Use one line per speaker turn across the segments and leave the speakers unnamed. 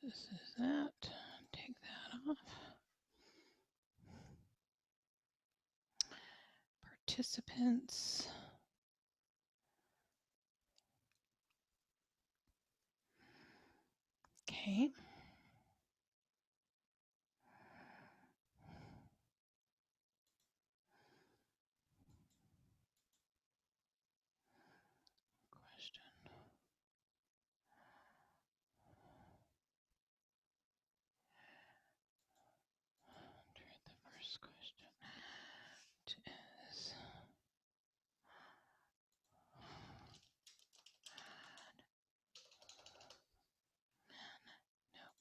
This is that. Take that off. Participants. Okay. Question. The first question is no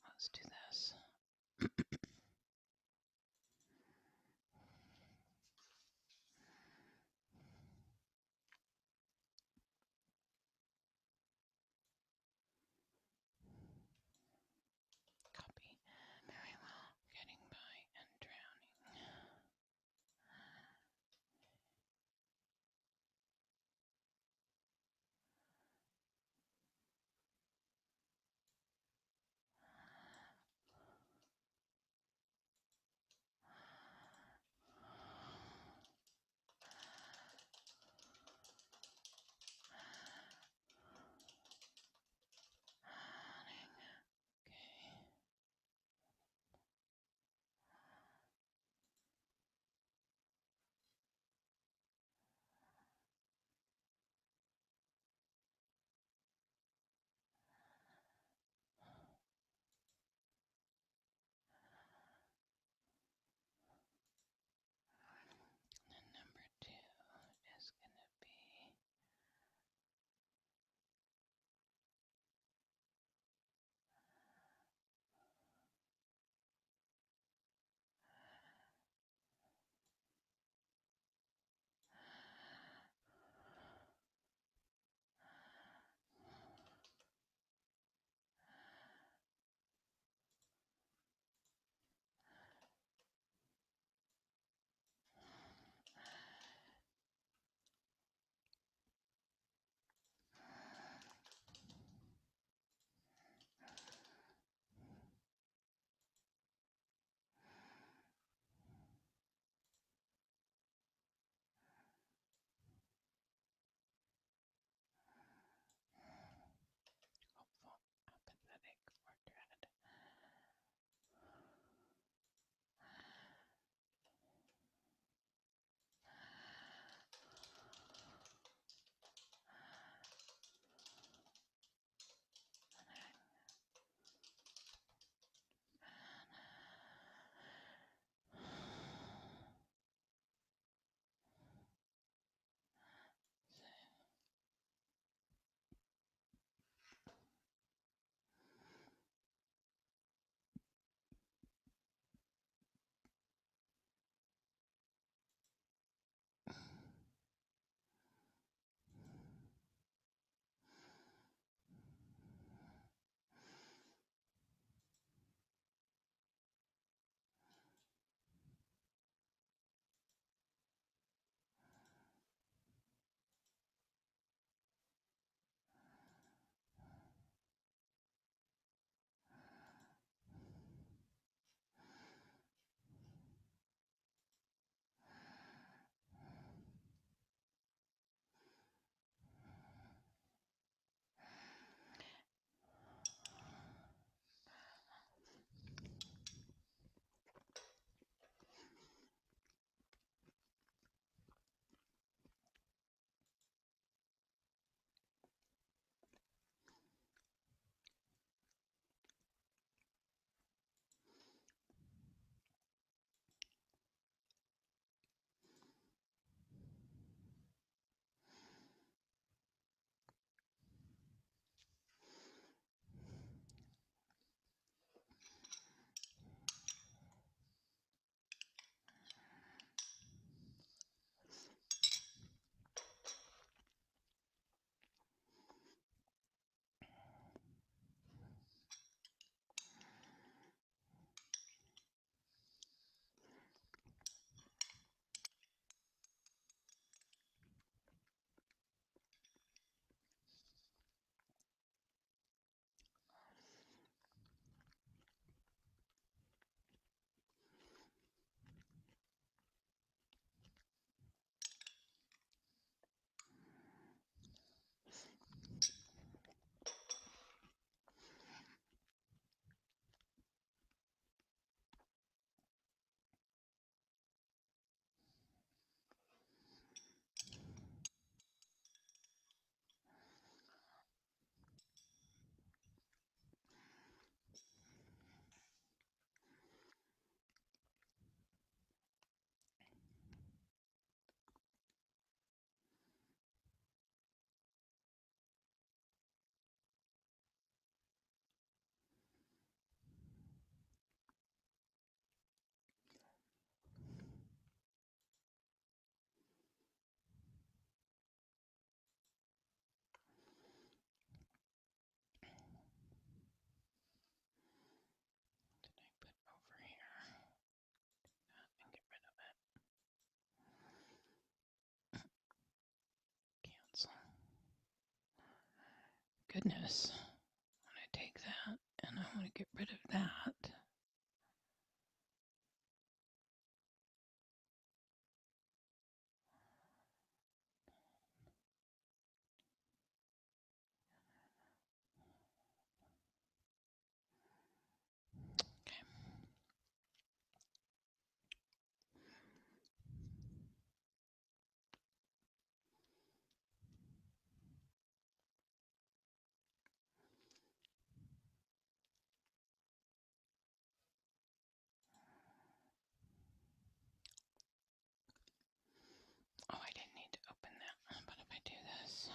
goodness. I want to take that and I want to get rid of that. Oh, I didn't need to open that, but if I do this.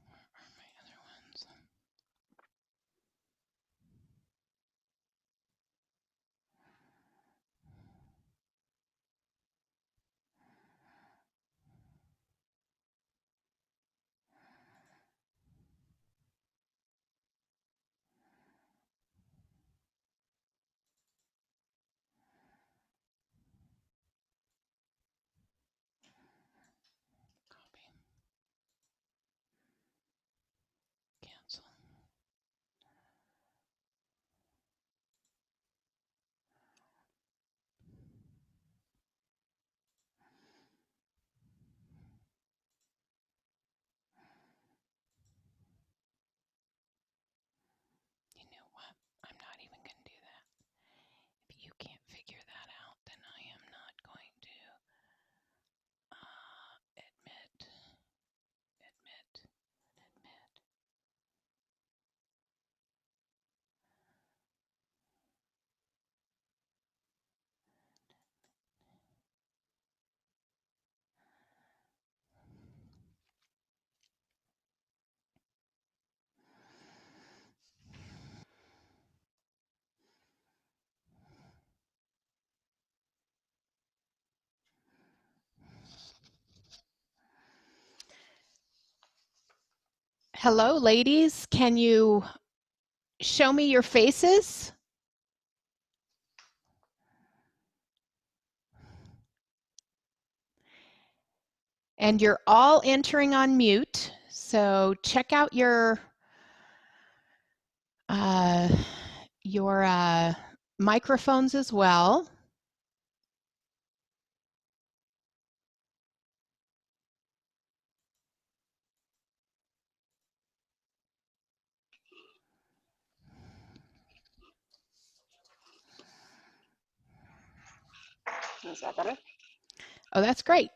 Where are my other ones? Copy. Cancel. You know what? I'm not even going to do that. If you can't figure that out, then I am not going to admit. Hello, ladies. Can you show me your faces? And you're all entering on mute, so check out your microphones as well.
Is that better?
Oh, that's great.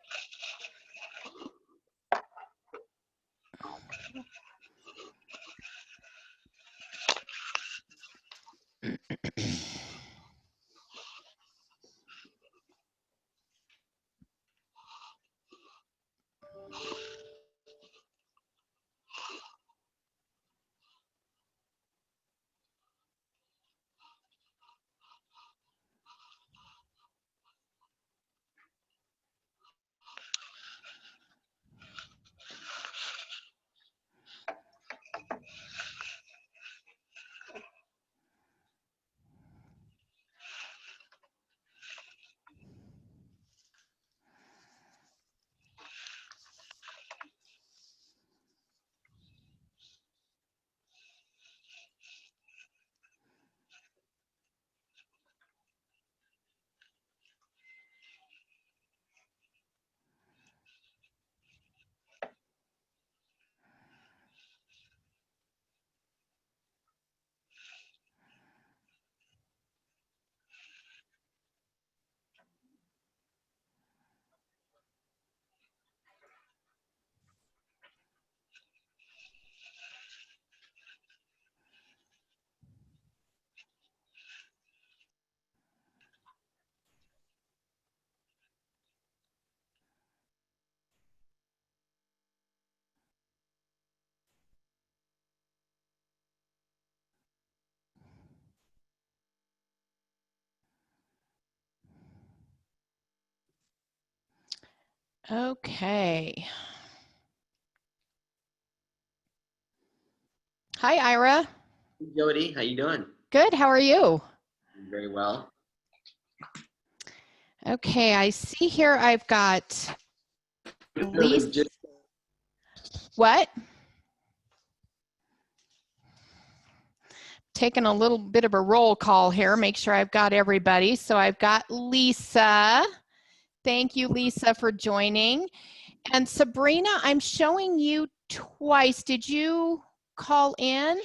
Okay. Hi, Ira.
Jody, how you doing?
Good. How are you?
Very well.
Okay, I see here I've got Lisa. What? Taking a little bit of a roll call here, make sure I've got everybody. So I've got Lisa. Thank you, Lisa, for joining. And Sabrina, I'm showing you twice. Did you call in?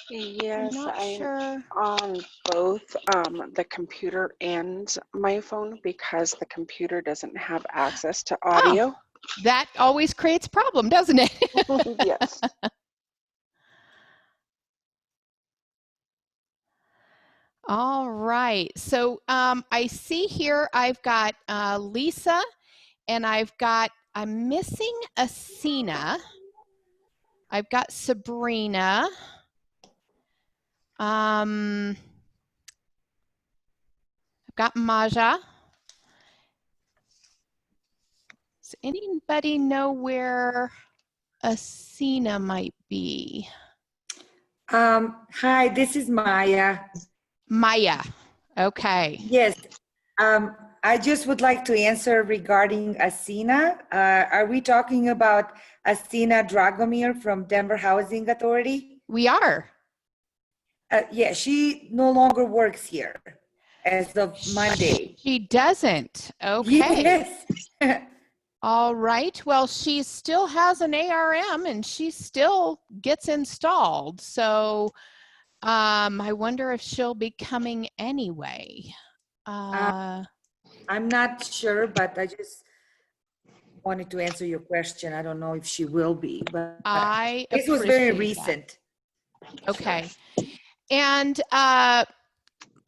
Yes,
I'm not sure.
on both the computer and my phone because the computer doesn't have access to audio.
Oh, that always creates a problem, doesn't it?
Yes.
All right. So I see here I've got Lisa and I'm missing Asina. I've got Sabrina. I've got Maja. Does anybody know where Asina might be?
Hi, this is Maya.
Maya. Okay.
Yes, I just would like to answer regarding Asina. Are we talking about Asina Dragomir from Denver Housing Authority?
We are.
Yeah, she no longer works here as of Monday.
She doesn't. Okay.
Yes.
All right. Well, she still has an ARM and she still gets installed. So I wonder if she'll be coming anyway.
I'm not sure, but I just wanted to answer your question. I don't know if she will be, but
I
this was very
appreciate
recent.
that. Okay. And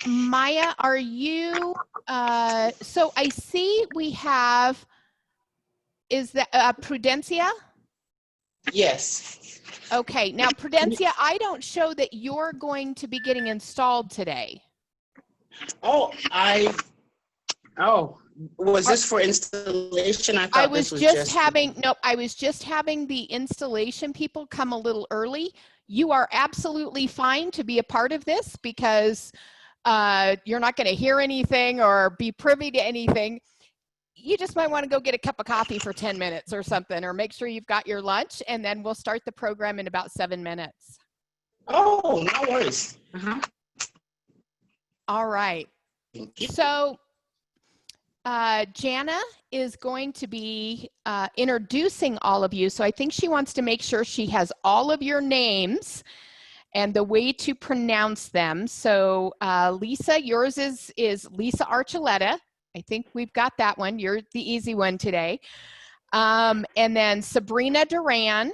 Maya, are you, so I see we have, is that Prudencia?
Yes.
Okay, now Prudencia, I don't show that you're going to be getting installed today.
Oh, was this for installation? I thought this was just
having, no, I was just having the installation people come a little early. You are absolutely fine to be a part of this because you're not going to hear anything or be privy to anything. You just might want to go get a cup of coffee for 10 minutes or something, or make sure you've got your lunch, and then we'll start the program in about 7 minutes.
Oh, no worries.
All right. So Jana is going to be introducing all of you. So I think she wants to make sure she has all of your names and the way to pronounce them. So Lisa, yours is Lisa Archuleta. I think we've got that one. You're the easy one today. And then Sabrina Duran.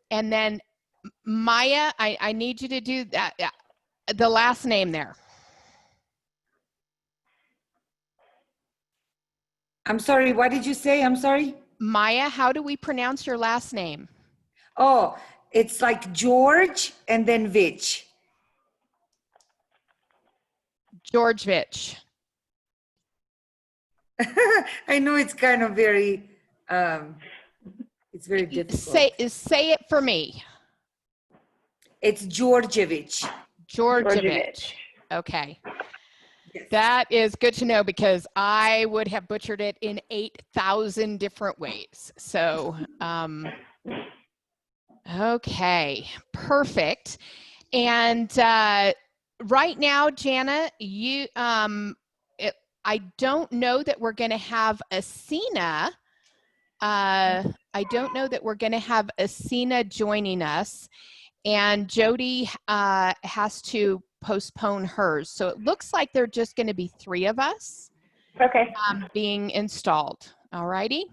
And then Maya, I need you to do that, the last name there.
I'm sorry, what did you say? I'm sorry.
Maya, how do we pronounce your last name?
Oh, it's like George and then Vich.
Georgevich.
I know it's kind of very, it's very difficult.
Say it for me.
It's Georgievich.
Georgevich. Okay.
Yes.
That is good to know because I would have butchered it in 8,000 different ways. So, okay, perfect. And right now, Jana, you, I don't know that we're going to have Asina. I don't know that we're going to have Asina joining us, and Jody has to postpone hers. So it looks like there are just going to be 3 of us.
Okay.
Being installed. All righty.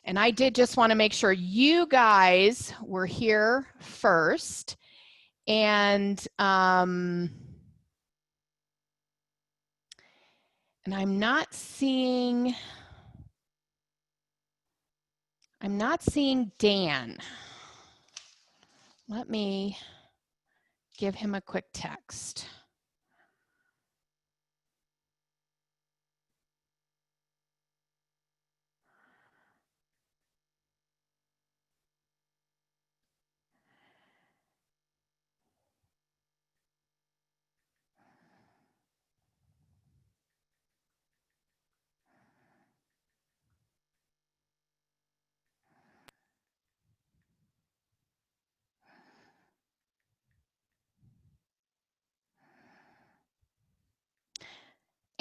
And I did just want to make sure you guys were here first. And I'm not seeing Dan. Let me give him a quick text.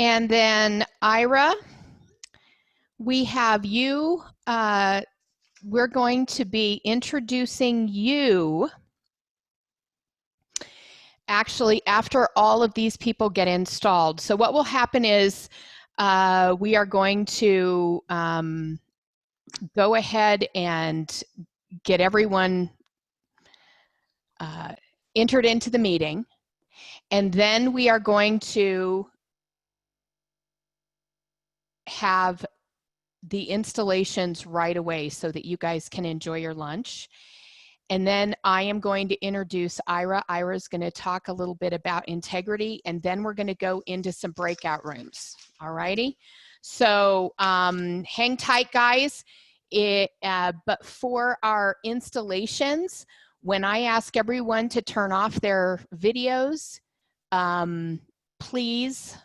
And then Ira, we have you. We're going to be introducing you actually after all of these people get installed. So what will happen is we are going to go ahead and get everyone entered into the meeting. And then we are going to have the installations right away so that you guys can enjoy your lunch. And then I am going to introduce Ira. Ira is going to talk a little bit about integrity, and then we're going to go into some breakout rooms. All righty. So hang tight, guys. But for our installations, when I ask everyone to turn off their videos, please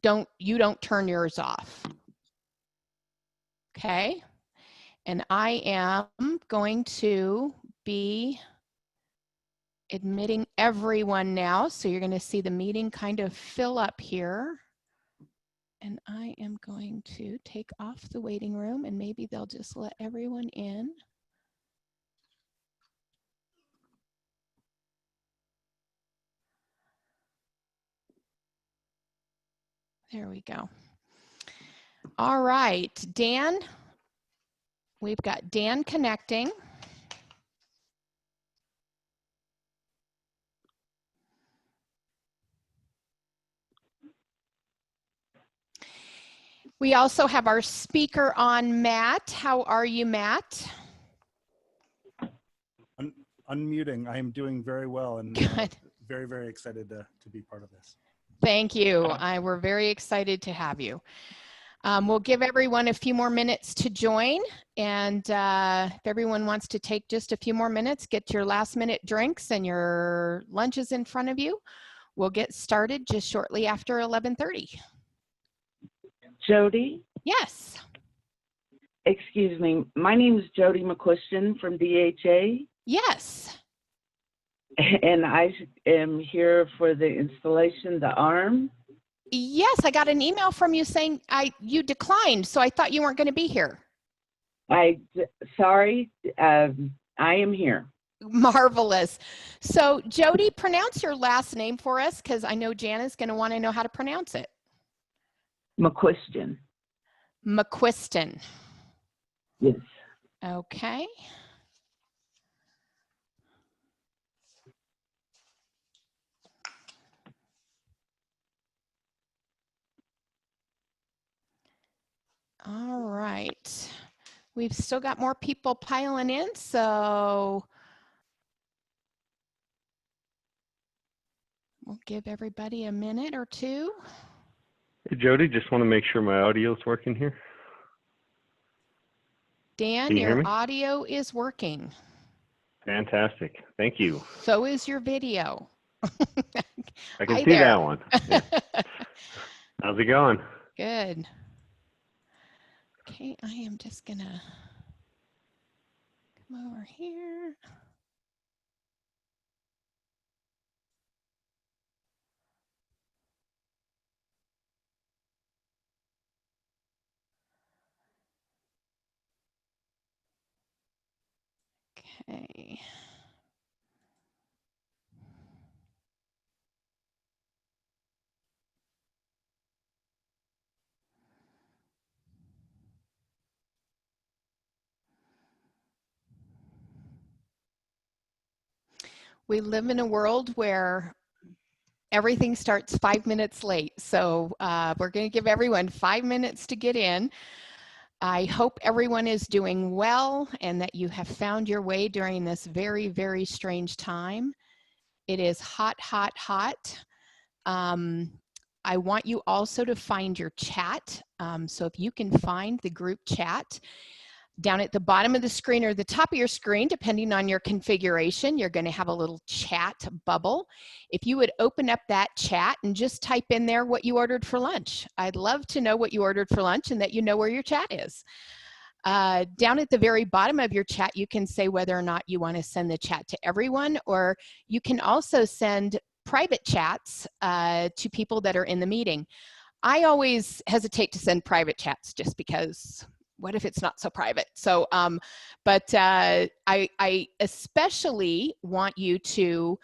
don't turn yours off. Okay. And I am going to be admitting everyone now. So you're going to see the meeting kind of fill up here. And I am going to take off the waiting room, and maybe they'll just let everyone in. There we go. All right, Dan. We've got Dan connecting. We also have our speaker on, Matt. How are you, Matt?
Unmuting. I am doing very well and very, very excited to be part of this.
Thank you. We're very excited to have you. We'll give everyone a few more minutes to join, and if everyone wants to take just a few more minutes, get your last minute drinks and your lunches in front of you. We'll get started just shortly after 11:30.
Jody?
Yes.
Excuse me. My name is Jody McQuiston from DHA.
Yes.
And I am here for the installation, the IREM.
Yes, I got an email from you saying you declined, so I thought you weren't going to be here.
Sorry, I am here.
Marvelous. So Jody, pronounce your last name for us, because I know Jana's going to want to know how to pronounce it.
McQuiston.
McQuiston.
Yes.
Okay. All right. We've still got more people piling in, so we'll give everybody a minute or two.
Hey, Jody, just want to make sure my audio is working here.
Dan, your audio is working.
Fantastic. Thank you.
So is your video.
I can see that one. Yeah. How's it going?
Good. Okay, I am just gonna come over here. Okay. We live in a world where everything starts 5 minutes late. So we're going to give everyone 5 minutes to get in. I hope everyone is doing well and that you have found your way during this very, very strange time. It is hot, hot, hot. I want you also to find your chat. So if you can find the group chat, down at the bottom of the screen or the top of your screen, depending on your configuration, you're going to have a little chat bubble. If you would open up that chat and just type in there what you ordered for lunch. I'd love to know what you ordered for lunch and that you know where your chat is. Down at the very bottom of your chat, you can say whether or not you want to send the chat to everyone, or you can also send private chats to people that are in the meeting. I always hesitate to send private chats just because what if it's not so private? So, but I especially want you to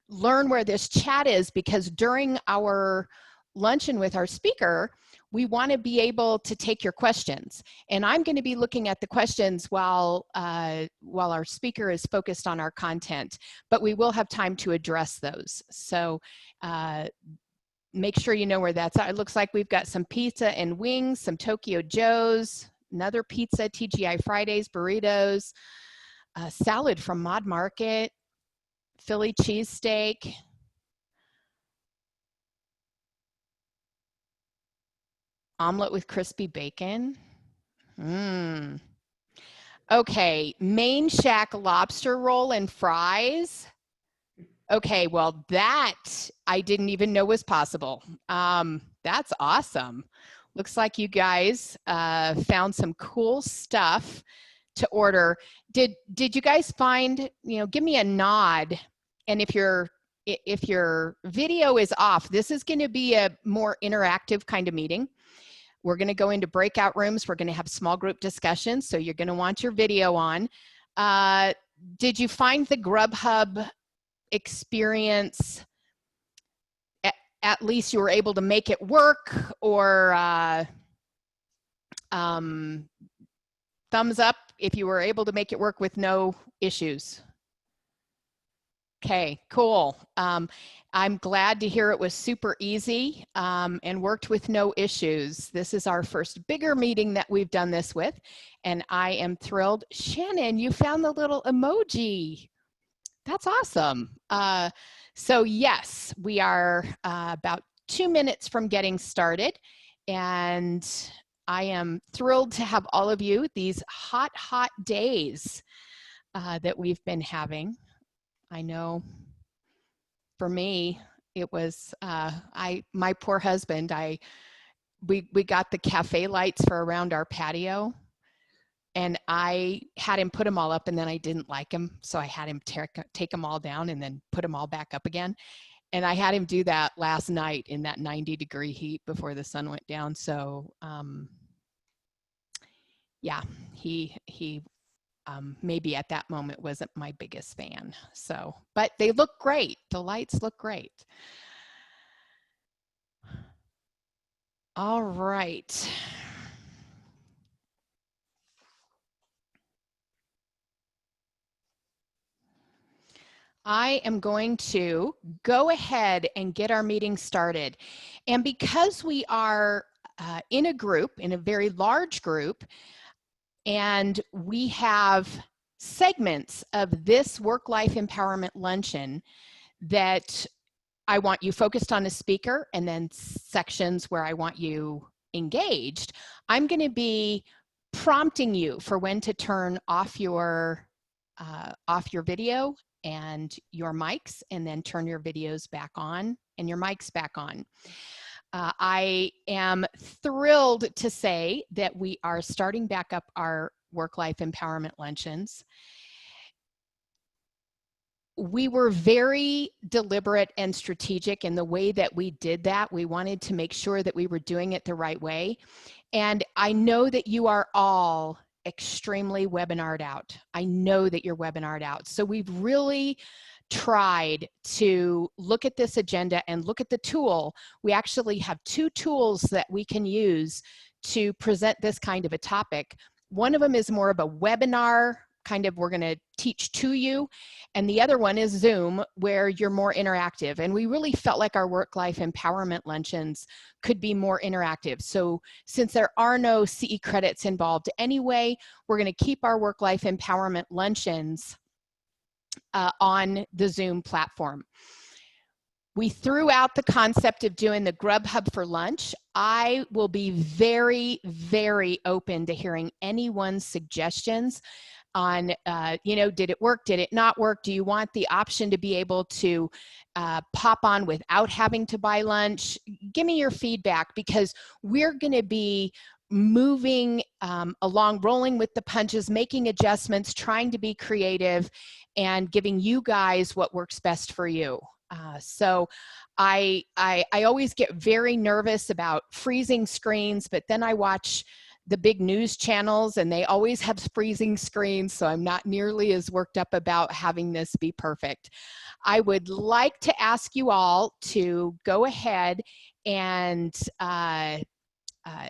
learn where this chat is, because during our luncheon with our speaker, we want to be able to take your questions. And I'm going to be looking at the questions while our speaker is focused on our content, but we will have time to address those. So make sure you know where that's at. It looks like we've got some pizza and wings, some Tokyo Joe's, another pizza, TGI Fridays, burritos, salad from Mod Market, Philly cheesesteak, omelet with crispy bacon. Okay, Main Shack lobster roll and fries. Okay, well that I didn't even know was possible. That's awesome. Looks like you guys found some cool stuff to order. Did you guys find, give me a nod, and if your video is off, this is going to be a more interactive kind of meeting. We're going to go into breakout rooms. We're going to have small group discussions, so you're going to want your video on. Did you find the Grubhub experience, at least you were able to make it work, or thumbs up if you were able to make it work with no issues? Okay, cool. I'm glad to hear it was super easy and worked with no issues. This is our first bigger meeting that we've done this with, and I am thrilled. Shannon, you found the little emoji. That's awesome. So yes, we are about 2 minutes from getting started, and I am thrilled to have all of you these hot days that we've been having. I know for me, it was, my poor husband, we got the cafe lights for around our patio, and I had him put them all up, and then I didn't like them, so I had him take them all down and then put them all back up again. And I had him do that last night in that 90-degree heat before the sun went down. So yeah, he maybe at that moment wasn't my biggest fan. So, but they look great. The lights look great. All right. I am going to go ahead and get our meeting started. And because we are in a group, in a very large group, and we have segments of this work-life empowerment luncheon that I want you focused on a speaker, and then sections where I want you engaged, I'm going to be prompting you for when to turn off your video and your mics, and then turn your videos back on and your mics back on. I am thrilled to say that we are starting back up our work-life empowerment luncheons. We were very deliberate and strategic in the way that we did that. We wanted to make sure that we were doing it the right way. And I know that you are all extremely webinared out. I know that you're webinared out. So we've really tried to look at this agenda and look at the tool. We actually have 2 tools that we can use to present this kind of a topic. One of them is more of a webinar, kind of we're going to teach to you, and the other one is Zoom, where you're more interactive. And we really felt like our work-life empowerment luncheons could be more interactive. So since there are no CE credits involved anyway, we're going to keep our work-life empowerment luncheons on the Zoom platform. We threw out the concept of doing the Grubhub for lunch. I will be very, very open to hearing anyone's suggestions on, did it work? Did it not work? Do you want the option to be able to pop on without having to buy lunch? Give me your feedback, because we're going to be moving along, rolling with the punches, making adjustments, trying to be creative, and giving you guys what works best for you. So I always get very nervous about freezing screens, but then I watch the big news channels and they always have freezing screens, so I'm not nearly as worked up about having this be perfect. I would like to ask you all to go ahead and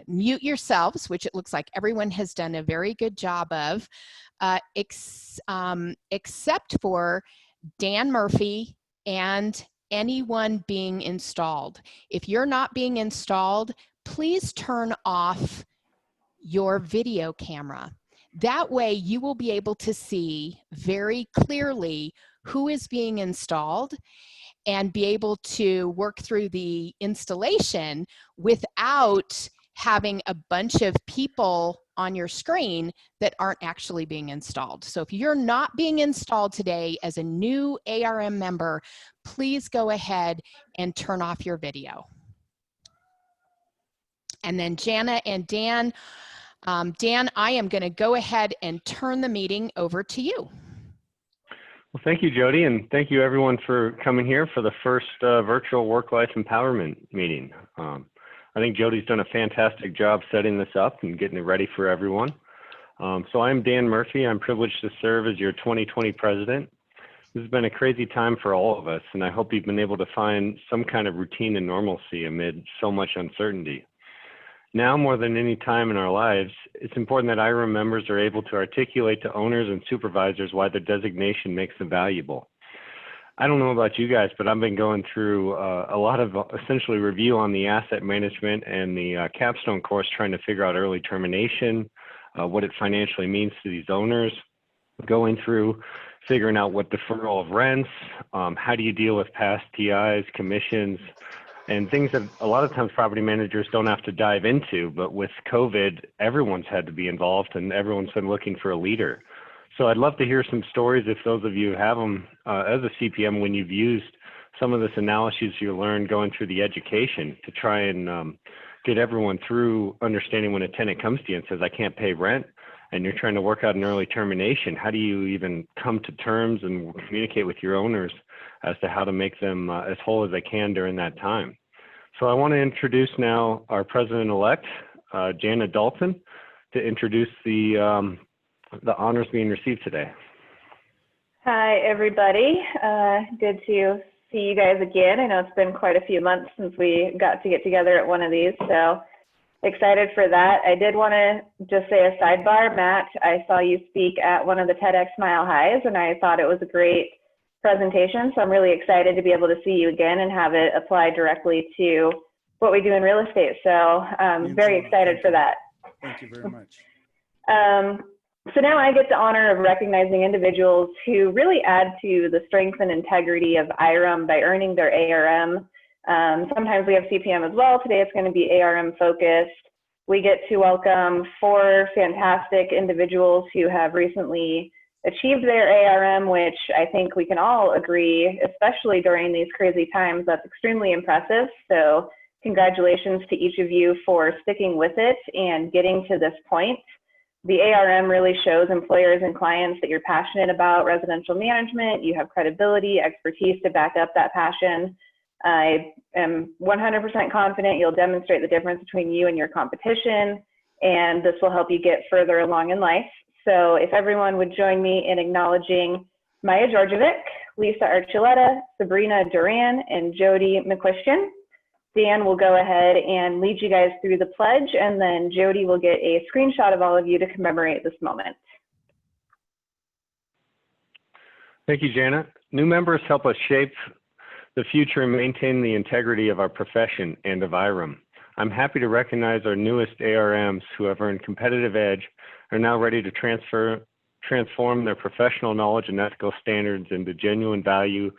mute yourselves, which it looks like everyone has done a very good job of, except for Dan Murphy and anyone being installed. If you're not being installed, please turn off your video camera. That way you will be able to see very clearly who is being installed and be able to work through the installation without having a bunch of people on your screen that aren't actually being installed. So if you're not being installed today as a new ARM member, please go ahead and turn off your video. And then Jana and Dan, Dan, I am going to go ahead and turn the meeting over to you.
Well, thank you, Jody, and thank you everyone for coming here for the first virtual work-life empowerment meeting. I think Jody's done a fantastic job setting this up and getting it ready for everyone. So I'm Dan Murphy. I'm privileged to serve as your 2020 president. This has been a crazy time for all of us, and I hope you've been able to find some kind of routine and normalcy amid so much uncertainty. Now more than any time in our lives, it's important that IREM members are able to articulate to owners and supervisors why their designation makes them valuable. I don't know about you guys, but I've been going through a lot of essentially review on the asset management and the capstone course, trying to figure out early termination, what it financially means to these owners, going through figuring out what deferral of rents, how do you deal with past TIs, commissions, and things that a lot of times property managers don't have to dive into, but with COVID, everyone's had to be involved and everyone's been looking for a leader. So I'd love to hear some stories, if those of you have them, as a CPM, when you've used some of this analysis you learned going through the education to try and get everyone through understanding when a tenant comes to you and says, I can't pay rent, and you're trying to work out an early termination. How do you even come to terms and communicate with your owners as to how to make them as whole as they can during that time? So I want to introduce now our president-elect, Jana Dalton, to introduce the honors being received today.
Hi, everybody. Good to see you guys again. I know it's been quite a few months since we got to get together at one of these, so excited for that. I did want to just say a sidebar. Matt, I saw you speak at one of the TEDx Mile Highs, and I thought it was a great presentation, so I'm really excited to be able to see you again and have it apply directly to what we do in real estate. So I'm very excited for that.
Thank you very much.
So now I get the honor of recognizing individuals who really add to the strength and integrity of IREM by earning their ARM. Sometimes we have CPM as well. Today it's going to be ARM focused. We get to welcome 4 fantastic individuals who have recently achieved their ARM, which I think we can all agree, especially during these crazy times, that's extremely impressive. So congratulations to each of you for sticking with it and getting to this point. The ARM really shows employers and clients that you're passionate about residential management. You have credibility, expertise to back up that passion. I am 100% confident you'll demonstrate the difference between you and your competition, and this will help you get further along in life. So if everyone would join me in acknowledging Maya Georgievic, Lisa Archuleta, Sabrina Duran, and Jody McQuistion. Dan will go ahead and lead you guys through the pledge, and then Jody will get a screenshot of all of you to commemorate this moment.
Thank you, Jana. New members help us shape the future and maintain the integrity of our profession and of IREM. I'm happy to recognize our newest ARMs who have earned competitive edge, are now ready to transform their professional knowledge and ethical standards into genuine value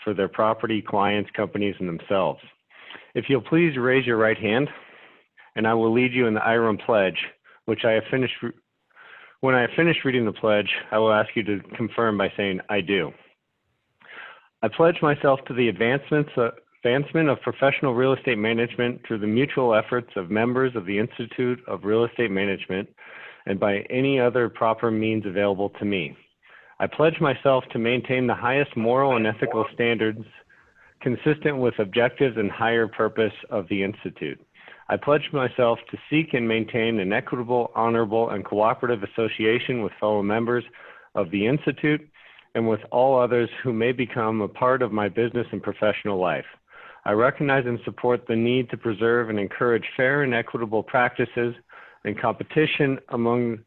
for their property, clients, companies, and themselves. If you'll please raise your right hand, and I will lead you in the IREM pledge, which I have finished. When I have finished reading the pledge, I will ask you to confirm by saying, I do. I pledge myself to the advancement of professional real estate management through the mutual efforts of members of the Institute of Real Estate Management and by any other proper means available to me. I pledge myself to maintain the highest moral and ethical standards consistent with objectives and higher purpose of the Institute. I pledge myself to seek and maintain an equitable, honorable, and cooperative association with fellow members of the Institute and with all others who may become a part of my business and professional life. I recognize and support the need to preserve and encourage fair and equitable practices and competition among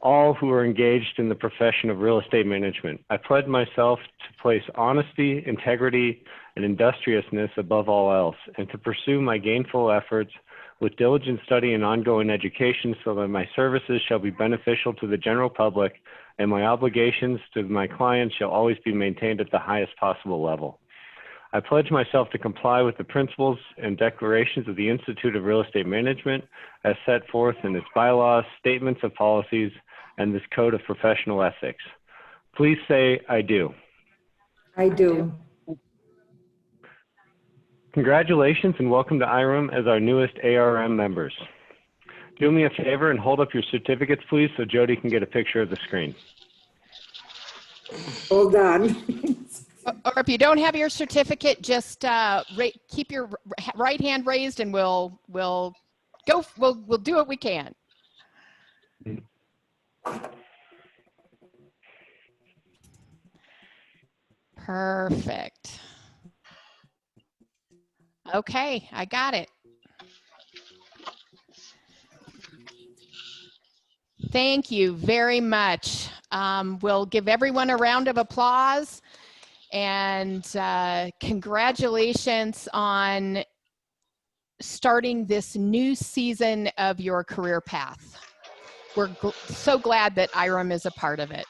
all who are engaged in the profession of real estate management. I pledge myself to place honesty, integrity, and industriousness above all else, and to pursue my gainful efforts with diligent study and ongoing education so that my services shall be beneficial to the general public and my obligations to my clients shall always be maintained at the highest possible level. I pledge myself to comply with the principles and declarations of the Institute of Real Estate Management as set forth in its bylaws, statements of policies, and this code of professional ethics. Please say, I do.
I do.
Congratulations and welcome to IREM as our newest ARM members. Do me a favor and hold up your certificates, please, so Jody can get a picture of the screen.
Hold on.
Or if you don't have your certificate, just keep your right hand raised, and we'll do what we can. Perfect. Okay, I got it. Thank you very much. We'll give everyone a round of applause, and congratulations on starting this new season of your career path. We're so glad that IREM is a part of it.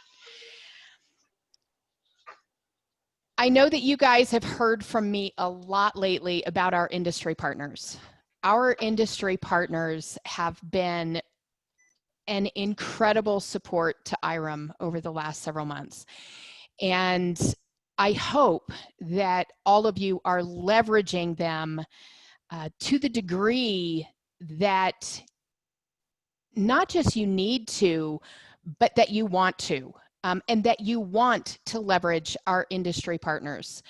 I know that you guys have heard from me a lot lately about our industry partners. Our industry partners have been an incredible support to IREM over the last several months. And I hope that all of you are leveraging them to the degree that not just you need to, but that you want to. And that you want to leverage our industry partners.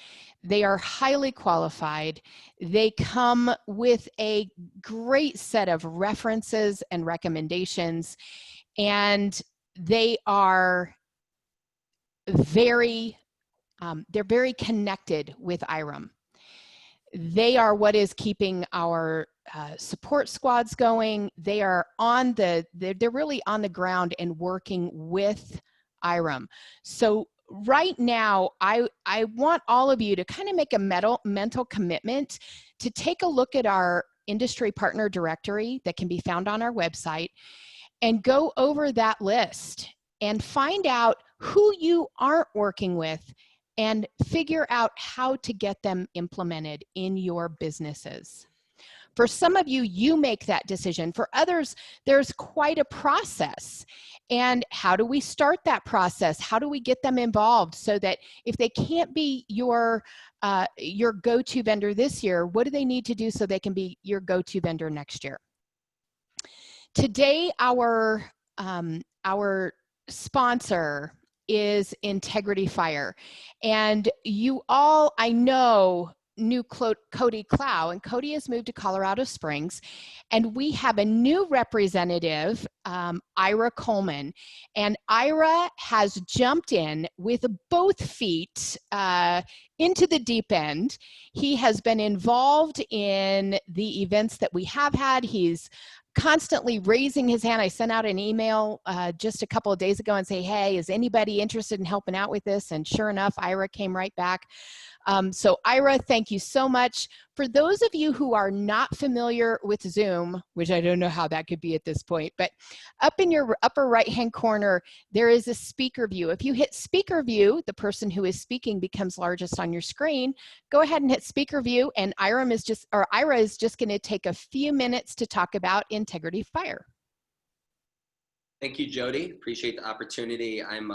They are highly qualified. They come with a great set of references and recommendations, and they are very, they're very connected with IREM. They are what is keeping our support squads going. They are they're really on the ground and working with IREM. So right now, I want all of you to kind of make a mental commitment to take a look at our industry partner directory that can be found on our website and go over that list and find out who you aren't working with and figure out how to get them implemented in your businesses. For some of you, you make that decision. For others, there's quite a process. And how do we start that process? How do we get them involved so that if they can't be your go-to vendor this year, what do they need to do so they can be your go-to vendor next year? Today, our sponsor is Integrity Fire. And you all, I know, knew Cody Clow, and Cody has moved to Colorado Springs, and we have a new representative, Ira Coleman, and Ira has jumped in with both feet into the deep end. He has been involved in the events that we have had. He's constantly raising his hand. I sent out an email just a couple of days ago and say, hey, is anybody interested in helping out with this? And sure enough, Ira came right back. So Ira, thank you so much. For those of you who are not familiar with Zoom, which I don't know how that could be at this point, but up in your upper right-hand corner, there is a speaker view. If you hit speaker view, the person who is speaking becomes largest on your screen. Go ahead and hit speaker view, and Ira is just going to take a few minutes to talk about Integrity Fire.
Thank you, Jody. Appreciate the opportunity. I'm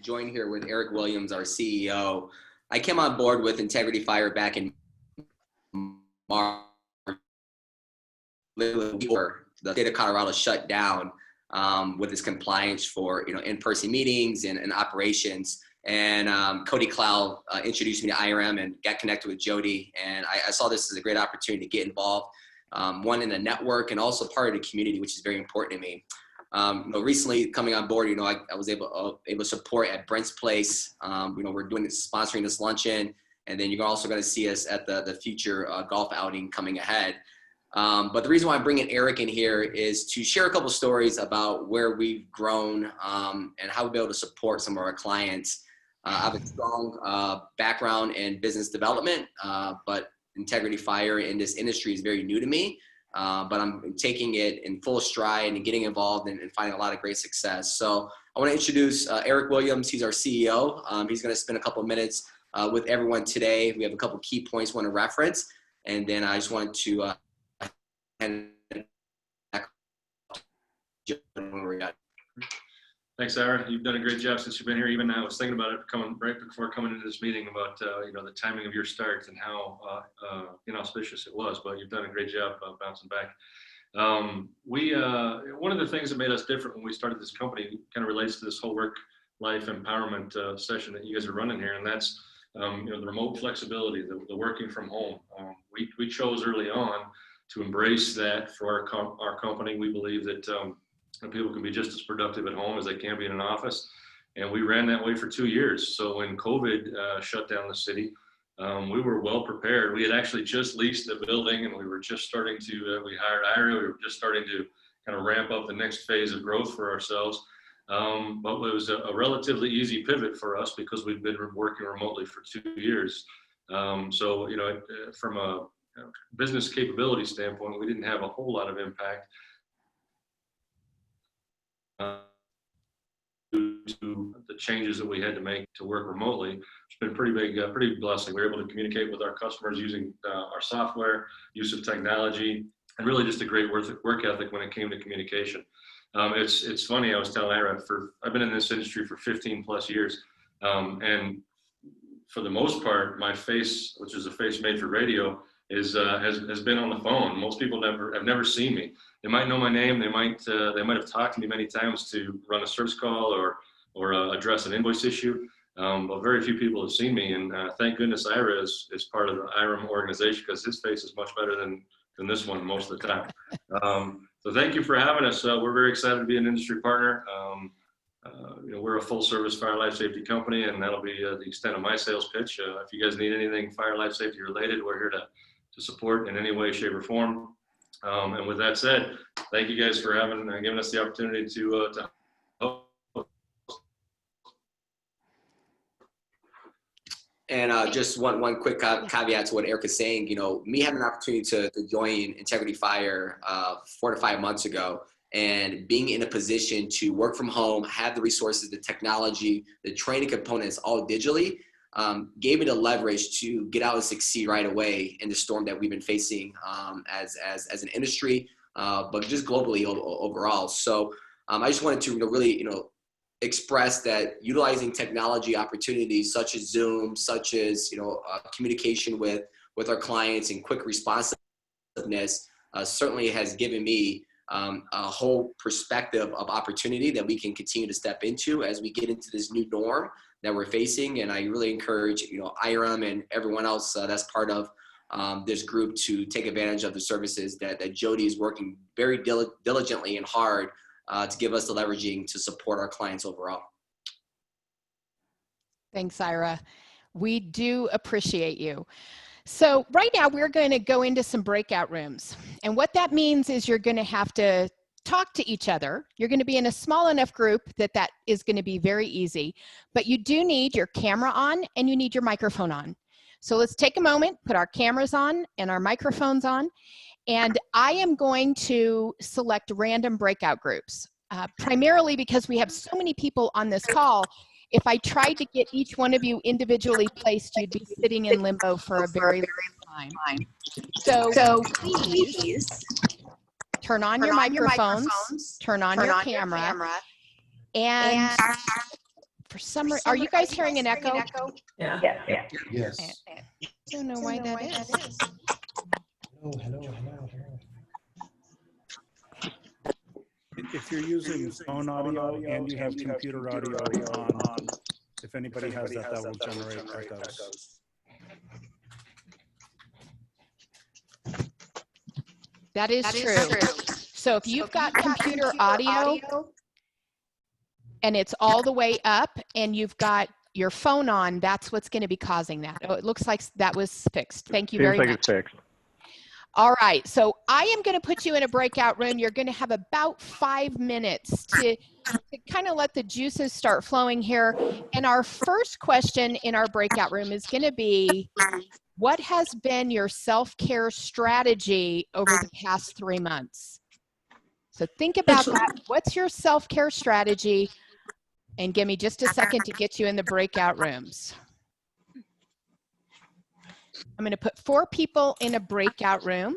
joined here with Eric Williams, our CEO. I came on board with Integrity Fire back in March. The state of Colorado shut down with its compliance for in-person meetings and operations. And Cody Clow introduced me to IREM and got connected with Jody. And I saw this as a great opportunity to get involved, one in the network and also part of the community, which is very important to me. Recently coming on board, I was able to support at Brent's Place. We're sponsoring this luncheon, and then you're also going to see us at the future golf outing coming ahead. But the reason why I'm bringing Eric in here is to share a couple stories about where we've grown and how we've been able to support some of our clients. I have a strong background in business development, but Integrity Fire in this industry is very new to me. But I'm taking it in full stride and getting involved and finding a lot of great success. So I want to introduce Eric Williams. He's our CEO. He's going to spend a couple of minutes with everyone today. We have a couple key points we want to reference. And then I just wanted to hand it back to when we're done.
Thanks, Ira. You've done a great job since you've been here. Even I was thinking about it right before coming into this meeting about the timing of your start and how inauspicious it was. But you've done a great job bouncing back. One of the things that made us different when we started this company kind of relates to this whole work-life empowerment session that you guys are running here, and that's the remote flexibility, the working from home. We chose early on to embrace that for our company. We believe that people can be just as productive at home as they can be in an office. And we ran that way for 2 years. So when COVID shut down the city, we were well prepared. We had actually just leased the building, and we were just starting to, we hired IRA. We were just starting to kind of ramp up the next phase of growth for ourselves. But it was a relatively easy pivot for us because we've been working remotely for 2 years. So, from a business capability standpoint, we didn't have a whole lot of impact due to the changes that we had to make to work remotely. It's been pretty blessing. We were able to communicate with our customers using our software, use of technology, and really just a great work ethic when it came to communication. It's funny, I was telling Ira, I've been in this industry for 15 plus years, and for the most part, my face, which is a face made for radio, has been on the phone. Most people have never seen me. They might know my name. They might have talked to me many times to run a service call or address an invoice issue. But very few people have seen me. And thank goodness Ira is part of the IREM organization, because his face is much better than this one most of the time. So thank you for having us. We're very excited to be an industry partner. We're a full service fire life safety company, and that'll be the extent of my sales pitch. If you guys need anything fire life safety related, we're here to support in any way, shape, or form. And with that said, thank you guys for giving us the opportunity to help.
And just one quick caveat to what Eric is saying. Me having an opportunity to join Integrity Fire 4 to 5 months ago, and being in a position to work from home, have the resources, the technology, the training components all digitally, gave me the leverage to get out and succeed right away in the storm that we've been facing as an industry, but just globally overall. So I just wanted to really express that utilizing technology opportunities such as Zoom, such as communication with our clients and quick responsiveness certainly has given me a whole perspective of opportunity that we can continue to step into as we get into this new norm that we're facing. And I really encourage IREM and everyone else that's part of this group to take advantage of the services that Jody is working very diligently and hard to give us the leveraging to support our clients overall.
Thanks, Ira. We do appreciate you. So right now we're going to go into some breakout rooms. And what that means is you're going to have to talk to each other. You're going to be in a small enough group that is going to be very easy. But you do need your camera on and you need your microphone on. So let's take a moment, put our cameras on and our microphones on. And I am going to select random breakout groups, primarily because we have so many people on this call. If I tried to get each one of you individually placed, you'd be sitting in limbo for a very long time. So please turn on your microphones, turn on your camera, and for some reason, are you guys hearing an echo?
Yeah.
Yes.
I don't know why that is.
Hello.
If you're using phone audio and you have computer audio on, If anybody has that, that will generate echoes.
That is true. So if you've got computer audio and it's all the way up and you've got your phone on, that's what's going to be causing that. Oh, it looks like that was fixed. Thank you very much.
Seems like it's fixed.
All right, so I am going to put you in a breakout room. You're going to have about 5 minutes to kind of let the juices start flowing here. And our first question in our breakout room is going to be, what has been your self-care strategy over the past 3 months? So think about that. What's your self-care strategy? And give me just a second to get you in the breakout rooms. I'm going to put 4 people in a breakout room.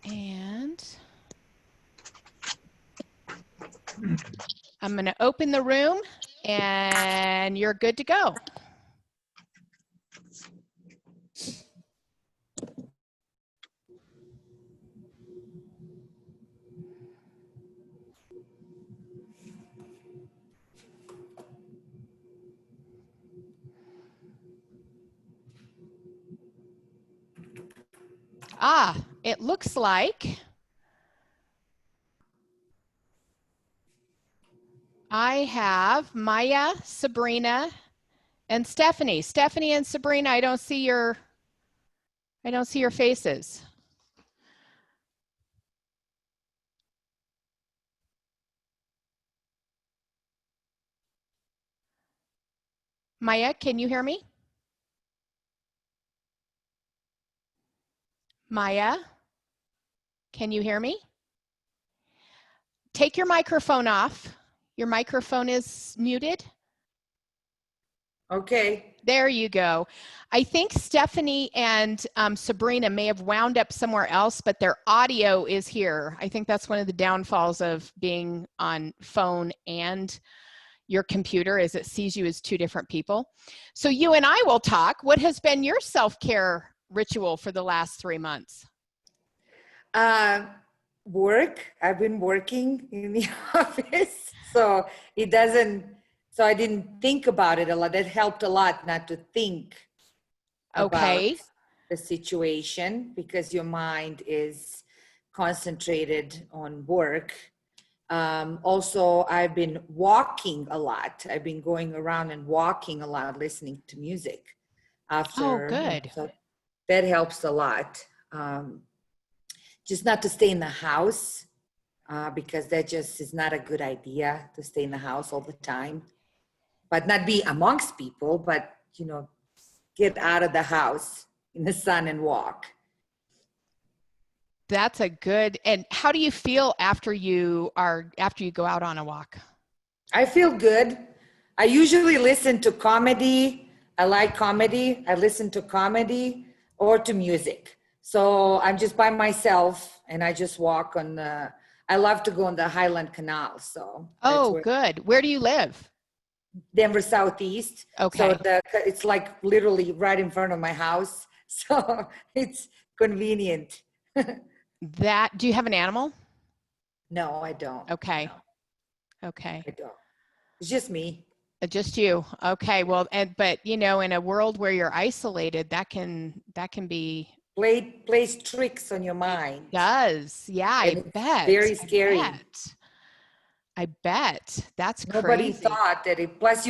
And I'm going to open the room and you're good to go. Ah, it looks like I have Maya, Sabrina, and Stephanie. Stephanie and Sabrina, I don't see your faces. Maya, can you hear me? Maya, can you hear me? Take your microphone off. Your microphone is muted.
Okay.
There you go. I think Stephanie and Sabrina may have wound up somewhere else, but their audio is here. I think that's one of the downfalls of being on phone and your computer is it sees you as 2 different people. So you and I will talk. What has been your self-care ritual for the last 3 months?
Work. I've been working in the office, so it doesn't, so I didn't think about it a lot. That helped a lot not to think about the situation because your mind is concentrated on work. Also, I've been walking a lot. I've been going around and walking a lot, listening to music after.
Oh, good.
So that helps a lot. Just not to stay in the house because that just is not a good idea to stay in the house all the time, but not be amongst people, but, you know, get out of the house in the sun and walk.
That's a good, and how do you feel after you go out on a walk?
I feel good. I usually listen to comedy. I like comedy. I listen to comedy or to music. So I'm just by myself and I just walk on the, I love to go on the Highland Canal. So.
Oh, good. Where do you live?
Denver Southeast.
Okay.
So it's like literally right in front of my house. So it's convenient.
Do you have an animal?
No, I don't.
Okay.
No.
Okay.
I don't. It's just me.
Just you. Okay. Well, but you know, in a world where you're isolated, that can be
plays tricks on your mind.
It does. Yeah, I bet.
Very scary.
I bet. That's
Nobody
crazy.
thought that it, plus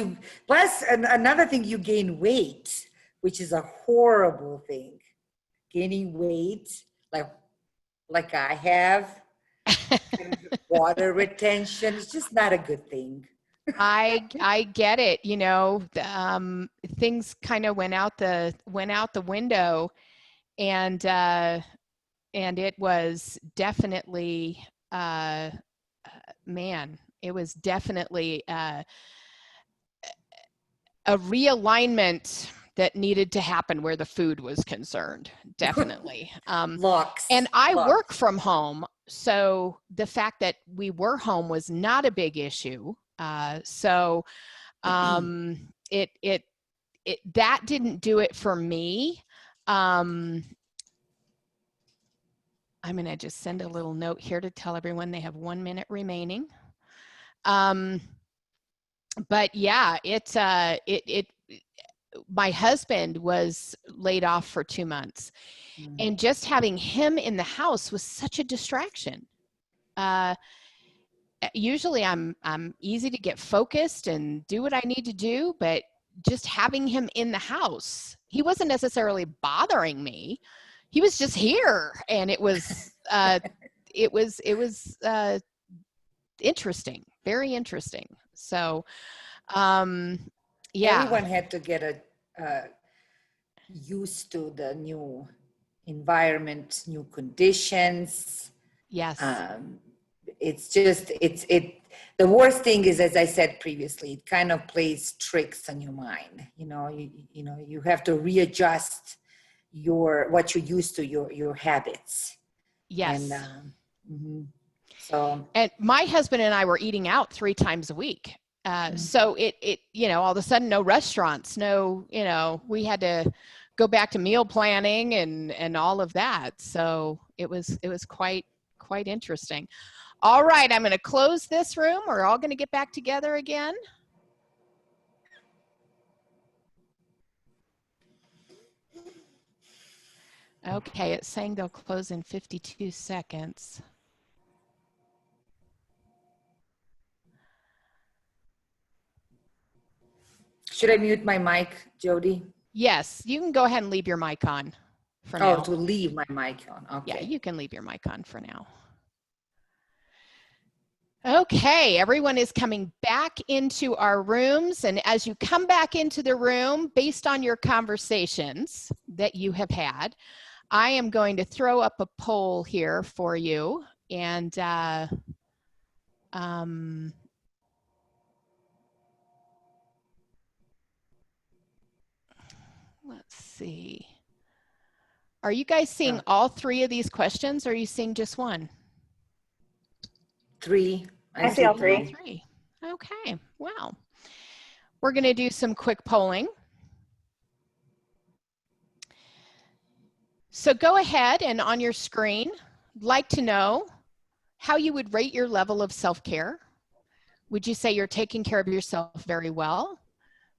another thing, you gain weight, which is a horrible thing. Gaining weight, like I have, water retention, it's just not a good thing.
I get it. You know, things kind of went out the window, and it was definitely man, it was definitely a realignment that needed to happen where the food was concerned. Definitely. And I work from home, so the fact that we were home was not a big issue. So it that didn't do it for me. I'm going to just send a little note here to tell everyone they have 1 minute remaining. But yeah, my husband was laid off for 2 months, and just having him in the house was such a distraction. Usually I'm easy to get focused and do what I need to do, but just having him in the house, he wasn't necessarily bothering me. He was just here, and it was interesting, very interesting. So, yeah.
Everyone had to get used to the new environment, new conditions.
Yes.
It's just, the worst thing is, as I said previously, it kind of plays tricks on your mind. You know, you have to readjust what you're used to, your habits.
Yes.
And, so.
And my husband and I were eating out 3 times a week. So it, all of a sudden, no restaurants, we had to go back to meal planning and all of that. So it was quite interesting. All right, I'm going to close this room. We're all going to get back together again. Okay, it's saying they'll close in 52 seconds.
Should I mute my mic, Jody?
Yes, you can go ahead and leave your mic on for now.
Oh, to leave my mic on. Okay.
Yeah, you can leave your mic on for now. Okay, everyone is coming back into our rooms, and as you come back into the room, based on your conversations that you have had, I am going to throw up a poll here for you, and let's see. Are you guys seeing all 3 of these questions, or are you seeing just one?
3.
I see all 3.
Okay, wow. We're going to do some quick polling. So go ahead, and on your screen, I'd like to know how you would rate your level of self-care. Would you say you're taking care of yourself very well?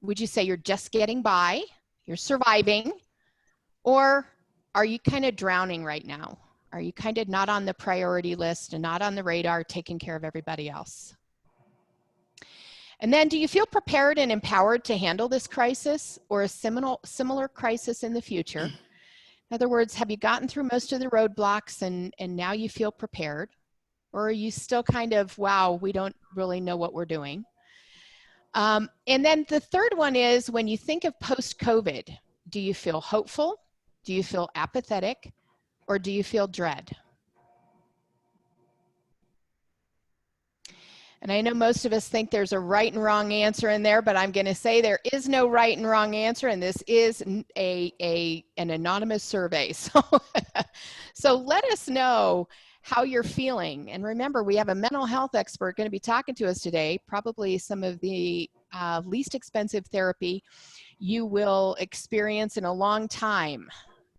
Would you say you're just getting by, you're surviving, or are you kind of drowning right now? Are you kind of not on the priority list and not on the radar, taking care of everybody else? And then, do you feel prepared and empowered to handle this crisis or a similar crisis in the future? In other words, have you gotten through most of the roadblocks and now you feel prepared? Or are you still kind of, wow, we don't really know what we're doing? And then the third one is, when you think of post-COVID, do you feel hopeful? Do you feel apathetic? Or do you feel dread? And I know most of us think there's a right and wrong answer in there, but I'm going to say there is no right and wrong answer, and this is an anonymous survey. So let us know how you're feeling. And remember, we have a mental health expert going to be talking to us today, probably some of the least expensive therapy you will experience in a long time.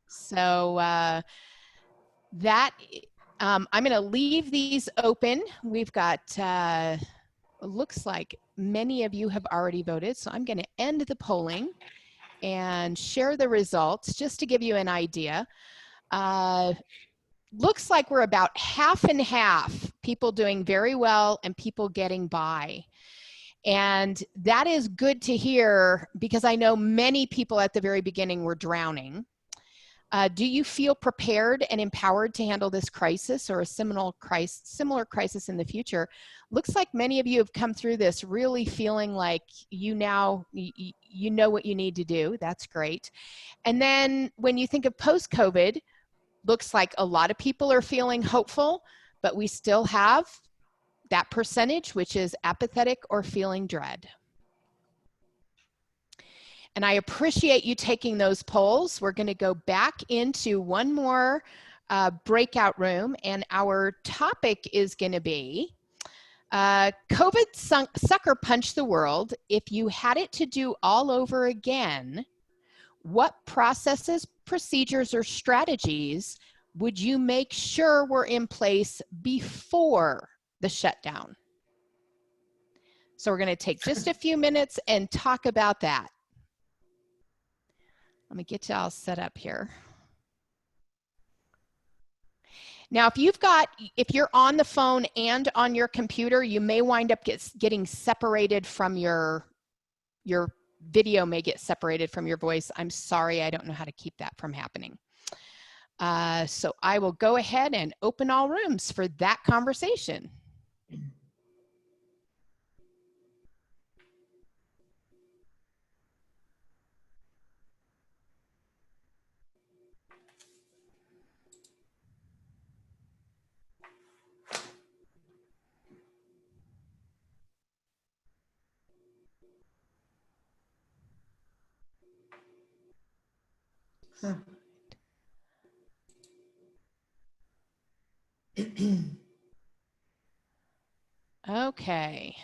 So I'm going to leave these open. We've got, looks like many of you have already voted. So I'm going to end the polling and share the results just to give you an idea. Looks like we're about half and half, people doing very well and people getting by. And that is good to hear, because I know many people at the very beginning were drowning. Do you feel prepared and empowered to handle this crisis or a similar crisis in the future? Looks like many of you have come through this really feeling like you know what you need to do. That's great. And then when you think of post-COVID, looks like a lot of people are feeling hopeful, but we still have that percentage, which is apathetic or feeling dread. And I appreciate you taking those polls. We're going to go back into one more breakout room, and our topic is going to be COVID sucker punched the world. If you had it to do all over again, what processes, procedures, or strategies would you make sure were in place before the shutdown? So we're going to take just a few minutes and talk about that. Let me get you all set up here. Now, if you're on the phone and on your computer, you may wind up getting separated from your video may get separated from your voice. I'm sorry, I don't know how to keep that from happening. So I will go ahead and open all rooms for that conversation.
Huh.
Okay.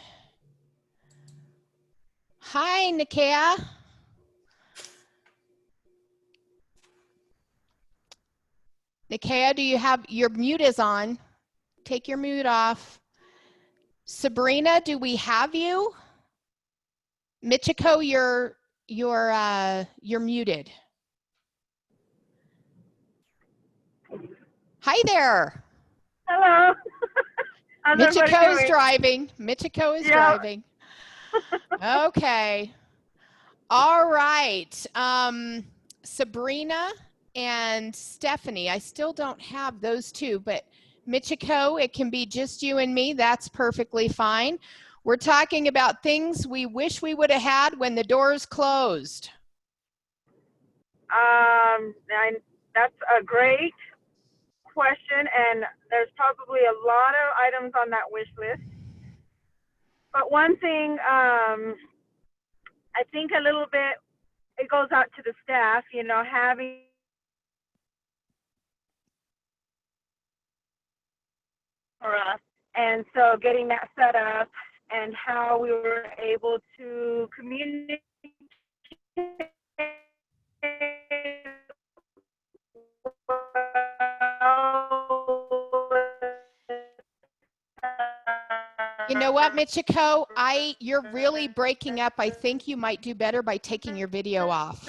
Hi, Nikia. Nikia, do you have, your mute is on. Take your mute off. Sabrina, do we have you? Michiko, you're muted. Hi there.
Hello. How's everybody
Michiko's
doing?
driving. Michiko is driving. Okay. All right. Sabrina and Stephanie, I still don't have those two, but Michiko, it can be just you and me. That's perfectly fine. We're talking about things we wish we would have had when the doors closed.
That's a great question, and there's probably a lot of items on that wish list. But one thing, I think a little bit, it goes out to the staff, you know, having for us, and so getting that set up and how we were able to communicate
You know what, Michiko? You're really breaking up. I think you might do better by taking your video off.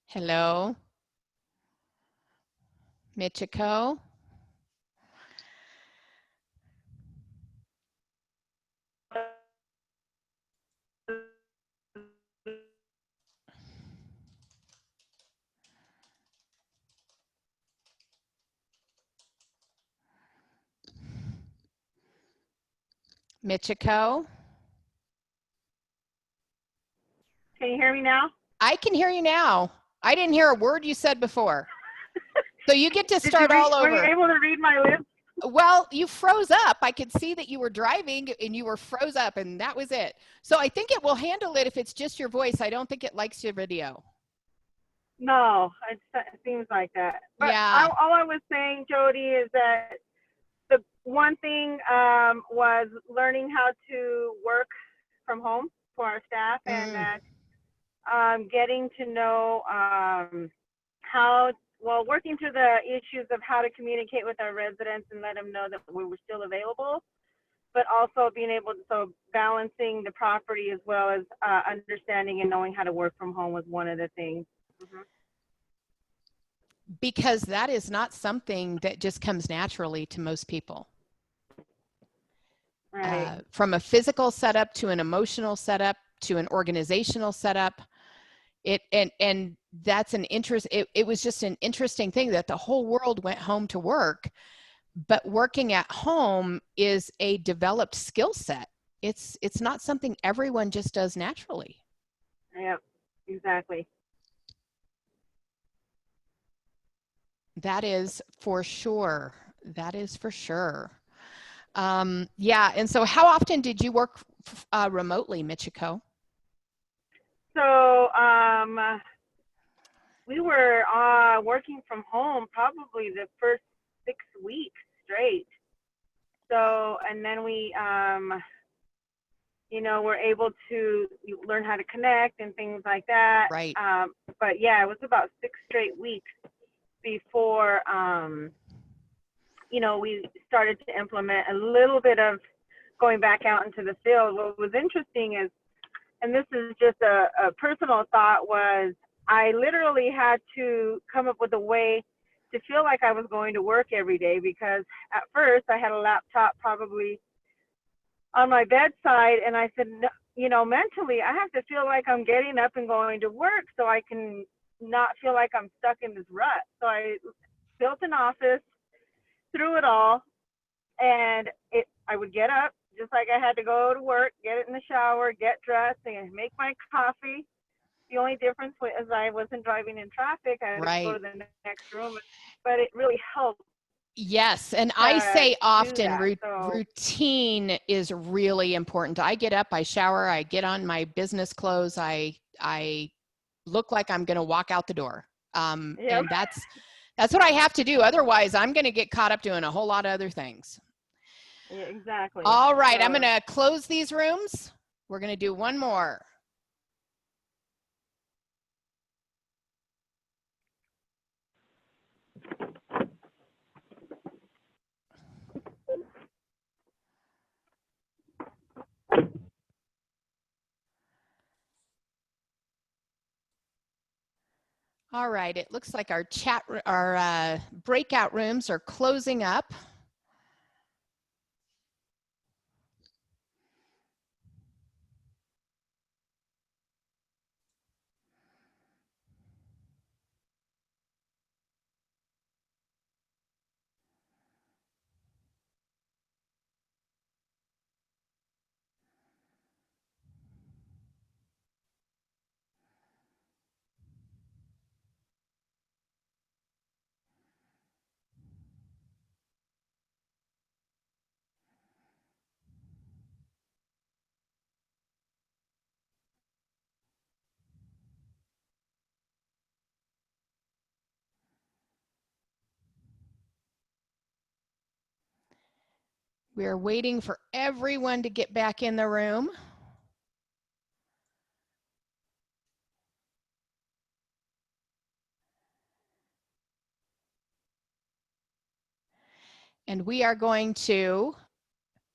Hello? Michiko? Michiko?
Can you hear me now?
I can hear you now. I didn't hear a word you said before. So you get to start all over.
Were you able to read my lips?
Well, you froze up. I could see that you were driving and you were froze up, and that was it. So I think it will handle it if it's just your voice. I don't think it likes your video.
No, it seems like that. But
yeah.
all I was saying, Jody, is that the one thing was learning how to work from home for our staff, and that getting to know working through the issues of how to communicate with our residents and let them know that we were still available, but also being able to, so balancing the property as well as understanding and knowing how to work from home was one of the things.
Because that is not something that just comes naturally to most people.
Right.
From a physical setup to an emotional setup to an organizational setup, and that's an interest. It was just an interesting thing that the whole world went home to work, but working at home is a developed skill set. It's not something everyone just does naturally.
Yep, exactly.
That is for sure. That is for sure. Yeah, and so how often did you work remotely, Michiko?
So we were working from home probably the first 6 weeks straight. So, and then we, you know, were able to learn how to connect and things like that.
Right.
But yeah, it was about 6 straight weeks before, you know, we started to implement a little bit of going back out into the field. What was interesting is, and this is just a personal thought, was I literally had to come up with a way to feel like I was going to work every day, because at first I had a laptop probably on my bedside, and I said, no, you know, mentally I have to feel like I'm getting up and going to work so I can not feel like I'm stuck in this rut. So I built an office through it all, and I would get up just like I had to go to work, get it in the shower, get dressed, and make my coffee. The only difference was I wasn't driving in traffic. I had to go to the next room, but it really helped.
Yes, and I say often
So,
routine is really important. I get up, I shower, I get on my business clothes, I look like I'm going to walk out the door. And that's what I have to do. Otherwise, I'm going to get caught up doing a whole lot of other things.
Yeah, exactly.
All right, I'm going to close these rooms. We're going to do one more. All right, it looks like our breakout rooms are closing up. We're waiting for everyone to get back in the room. And we are going to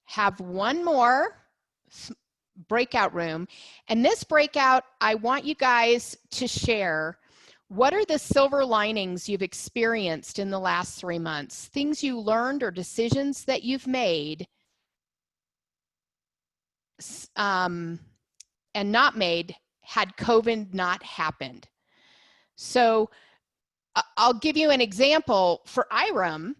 have one more breakout room. And this breakout, I want you guys to share what are the silver linings you've experienced in the last 3 months, things you learned or decisions that you've made and not made had COVID not happened. So I'll give you an example. For IREM,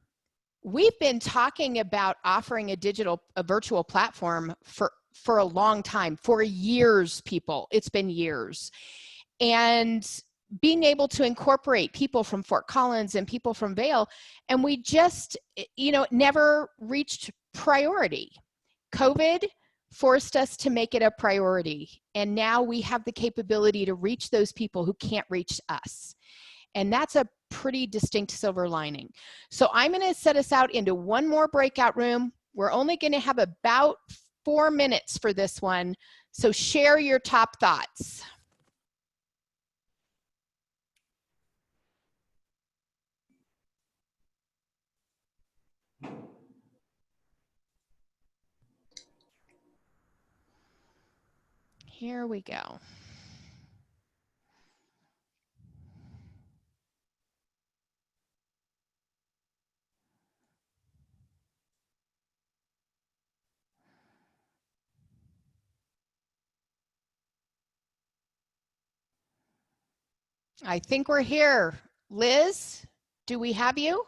we've been talking about offering a virtual platform for a long time, for years, people. It's been years. And being able to incorporate people from Fort Collins and people from Vail, and we just, you know, never reached priority. COVID forced us to make it a priority. And now we have the capability to reach those people who can't reach us. And that's a pretty distinct silver lining. So I'm going to set us out into one more breakout room. We're only going to have about 4 minutes for this one. So share your top thoughts. Here we go. I think we're here. Liz, do we have you?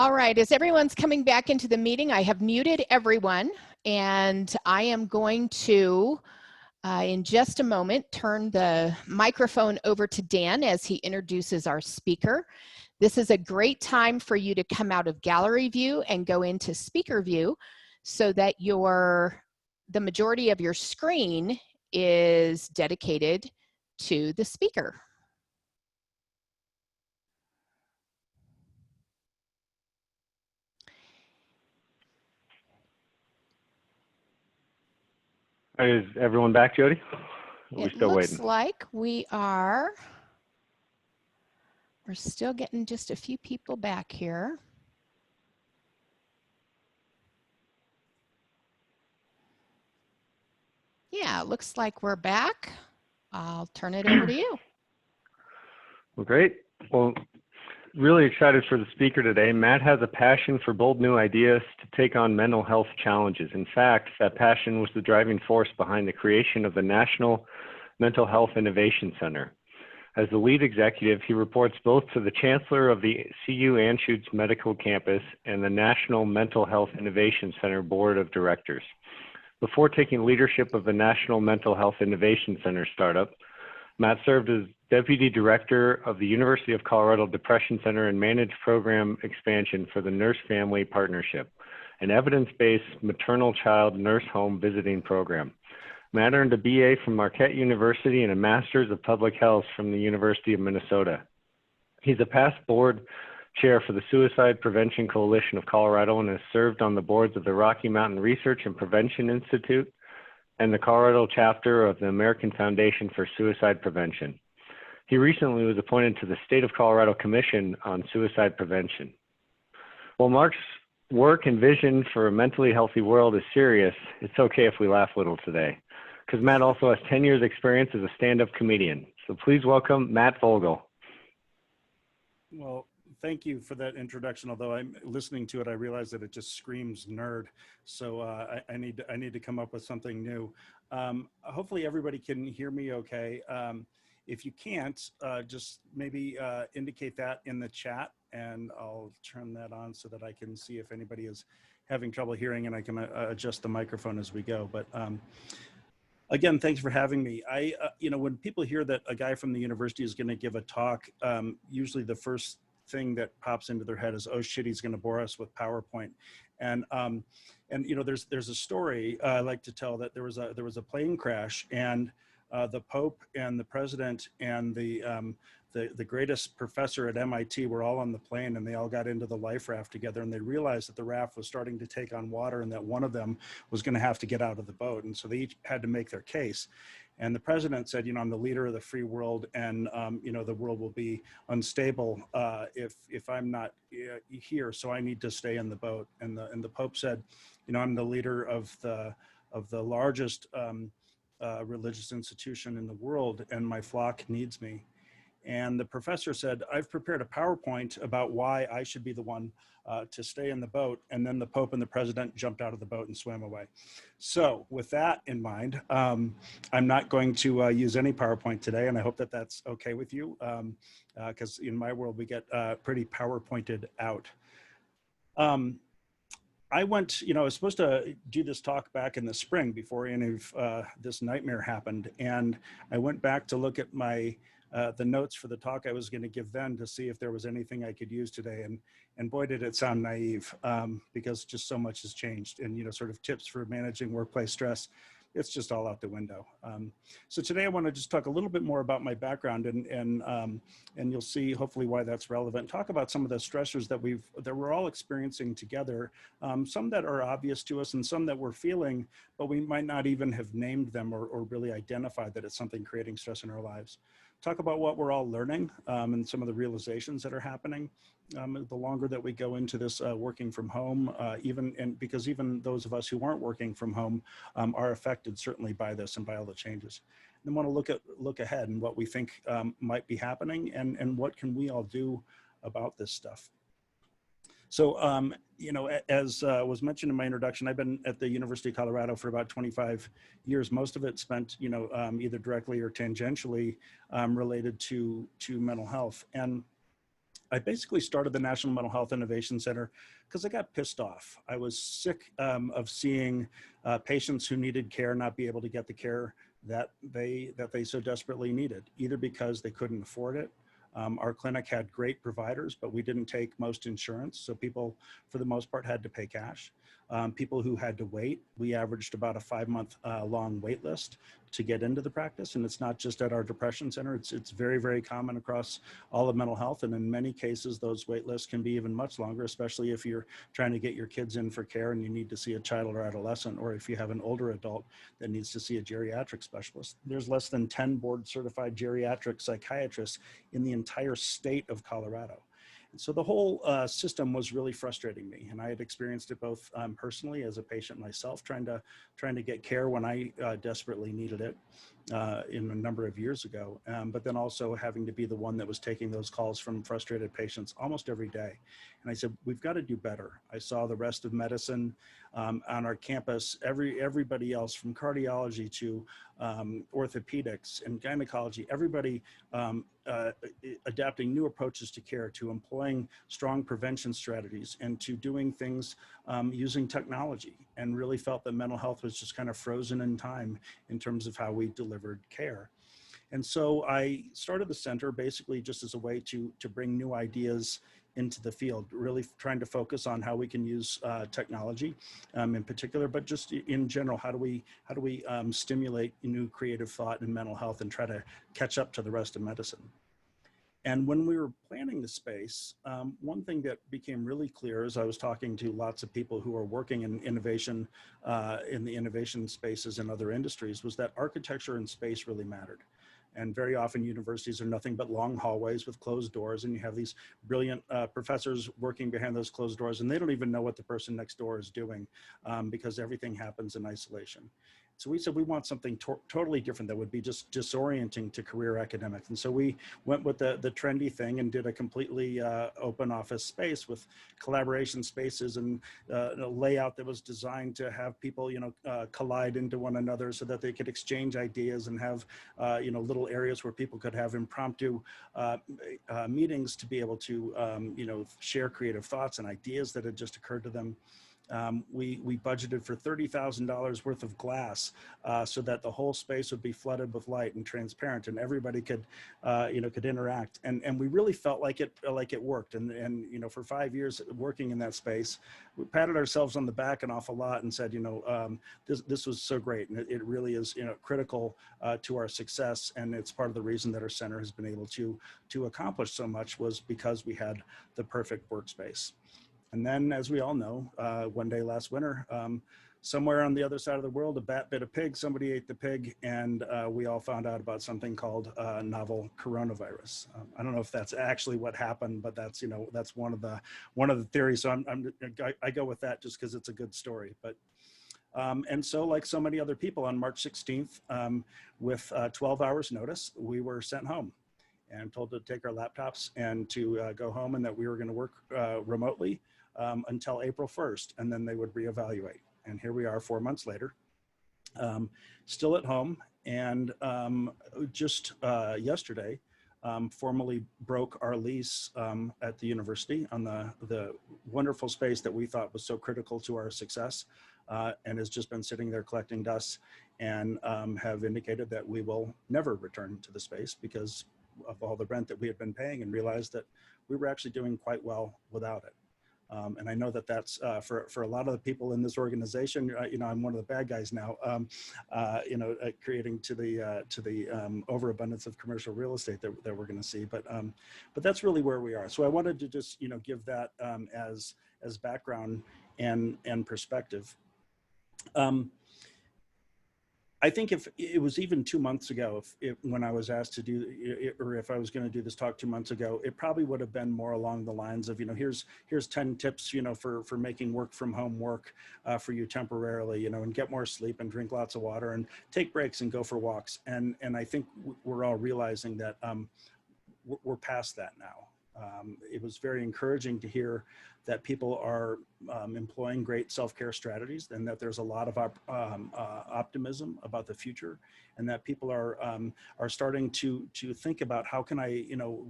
All right, as everyone's coming back into the meeting, I have muted everyone, and I am going to, in just a moment, turn the microphone over to Dan as he introduces our speaker. This is a great time for you to come out of gallery view and go into speaker view so that the majority of your screen is dedicated to the speaker.
Is everyone back, Jody? Are we
It
still
looks
waiting?
like we're still getting just a few people back here. Yeah, looks like we're back. I'll turn it over to you.
Well, great. Well, really excited for the speaker today. Matt has a passion for bold new ideas to take on mental health challenges. In fact, that passion was the driving force behind the creation of the National Mental Health Innovation Center. As the lead executive, he reports both to the Chancellor of the CU Anschutz Medical Campus and the National Mental Health Innovation Center Board of Directors. Before taking leadership of the National Mental Health Innovation Center startup, Matt served as Deputy Director of the University of Colorado Depression Center and managed program expansion for the Nurse Family Partnership, an evidence-based maternal child nurse home visiting program. Matt earned a BA from Marquette University and a Master's of Public Health from the University of Minnesota. He's a past board chair for the Suicide Prevention Coalition of Colorado and has served on the boards of the Rocky Mountain Research and Prevention Institute and the Colorado chapter of the American Foundation for Suicide Prevention. He recently was appointed to the State of Colorado Commission on Suicide Prevention. While Mark's work and vision for a mentally healthy world is serious, it's okay if we laugh a little today, because Matt also has 10 years experience as a stand-up comedian. So please welcome Matt Vogel.
Well, thank you for that introduction. Although I'm listening to it, I realize that it just screams nerd. So I need to come up with something new. Hopefully everybody can hear me okay. If you can't, just maybe indicate that in the chat, and I'll turn that on so that I can see if anybody is having trouble hearing, and I can adjust the microphone as we go. But again, thanks for having me. When people hear that a guy from the university is going to give a talk, usually the first thing that pops into their head is, oh shit, he's going to bore us with PowerPoint. And there's a story I like to tell, that there was a plane crash, and the Pope and the president and the greatest professor at MIT were all on the plane, and they all got into the life raft together, and they realized that the raft was starting to take on water and that one of them was going to have to get out of the boat. And so they each had to make their case. And the president said, I'm the leader of the free world, and the world will be unstable if I'm not here, so I need to stay in the boat. And the Pope said, I'm the leader of the largest religious institution in the world, and my flock needs me. And the professor said, I've prepared a PowerPoint about why I should be the one to stay in the boat. And then the Pope and the president jumped out of the boat and swam away. So with that in mind, I'm not going to use any PowerPoint today, and I hope that that's okay with you, because in my world, we get pretty PowerPointed out. I went, I was supposed to do this talk back in the spring before any of this nightmare happened. And I went back to look at the notes for the talk I was going to give then to see if there was anything I could use today. And boy, did it sound naive, because just so much has changed. And, sort of tips for managing workplace stress, it's just all out the window. So today I want to just talk a little bit more about my background, and you'll see hopefully why that's relevant. Talk about some of the stressors that we're all experiencing together, some that are obvious to us and some that we're feeling, but we might not even have named them or really identified that it's something creating stress in our lives. Talk about what we're all learning and some of the realizations that are happening the longer that we go into this working from home, because even those of us who aren't working from home are affected certainly by this and by all the changes. And want to look ahead and what we think might be happening, and what can we all do about this stuff. So, as was mentioned in my introduction, I've been at the University of Colorado for about 25 years. Most of it spent, either directly or tangentially related to mental health. And I basically started the National Mental Health Innovation Center because I got pissed off. I was sick of seeing patients who needed care not be able to get the care that they so desperately needed, either because they couldn't afford it. Our clinic had great providers, but we didn't take most insurance, so people, for the most part, had to pay cash. People who had to wait, we averaged about a 5-month long wait list to get into the practice, and it's not just at our depression center. It's very, very common across all of mental health, and in many cases, those wait lists can be even much longer, especially if you're trying to get your kids in for care and you need to see a child or adolescent, or if you have an older adult that needs to see a geriatric specialist. There's less than 10 board-certified geriatric psychiatrists in the entire state of Colorado. And so the whole system was really frustrating me, and I had experienced it both personally as a patient myself, trying to get care when I desperately needed it in a number of years ago, but then also having to be the one that was taking those calls from frustrated patients almost every day. And I said, we've got to do better. I saw the rest of medicine on our campus, everybody else from cardiology to orthopedics and gynecology, everybody adapting new approaches to care, to employing strong prevention strategies, and to doing things using technology, and really felt that mental health was just kind of frozen in time in terms of how we delivered care. And so I started the center basically just as a way to bring new ideas into the field, really trying to focus on how we can use technology in particular, but just in general, how do we stimulate new creative thought in mental health and try to catch up to the rest of medicine. And when we were planning the space, one thing that became really clear as I was talking to lots of people who are working in innovation, in the innovation spaces and other industries, was that architecture and space really mattered. And very often universities are nothing but long hallways with closed doors, and you have these brilliant professors working behind those closed doors, and they don't even know what the person next door is doing because everything happens in isolation. So we said we want something totally different that would be just disorienting to career academics. And so we went with the trendy thing and did a completely open office space with collaboration spaces and a layout that was designed to have people, collide into one another so that they could exchange ideas and have, little areas where people could have impromptu meetings to be able to, share creative thoughts and ideas that had just occurred to them. We budgeted for $30,000 worth of glass so that the whole space would be flooded with light and transparent, and everybody could interact. And we really felt like it worked. And for 5 years working in that space, we patted ourselves on the back an awful lot and said, this was so great, and it really is critical to our success. And it's part of the reason that our center has been able to accomplish so much, was because we had the perfect workspace. And then, as we all know, one day last winter, somewhere on the other side of the world, a bat bit a pig, somebody ate the pig, and we all found out about something called novel coronavirus. I don't know if that's actually what happened, but that's one of the theories. So I go with that just because it's a good story. But and so, like so many other people, on March 16th, with 12 hours notice, we were sent home and told to take our laptops and to go home, and that we were going to work remotely until April 1st, and then they would reevaluate. And here we are 4 months later, still at home, and just yesterday, formally broke our lease at the university on the wonderful space that we thought was so critical to our success, and has just been sitting there collecting dust, and have indicated that we will never return to the space because of all the rent that we had been paying, and realized that we were actually doing quite well without it. And I know that that's for a lot of the people in this organization. I'm one of the bad guys now. Creating to the overabundance of commercial real estate that we're going to see. But that's really where we are. So I wanted to just give that as background and perspective. I think if it was even 2 months ago, when I was asked to do, or if I was going to do this talk 2 months ago, it probably would have been more along the lines of, here's 10 tips, for making work from home work for you temporarily, and get more sleep and drink lots of water and take breaks and go for walks. And I think we're all realizing that we're past that now. It was very encouraging to hear that people are employing great self-care strategies, and that there's a lot of optimism about the future, and that people are starting to think about how can I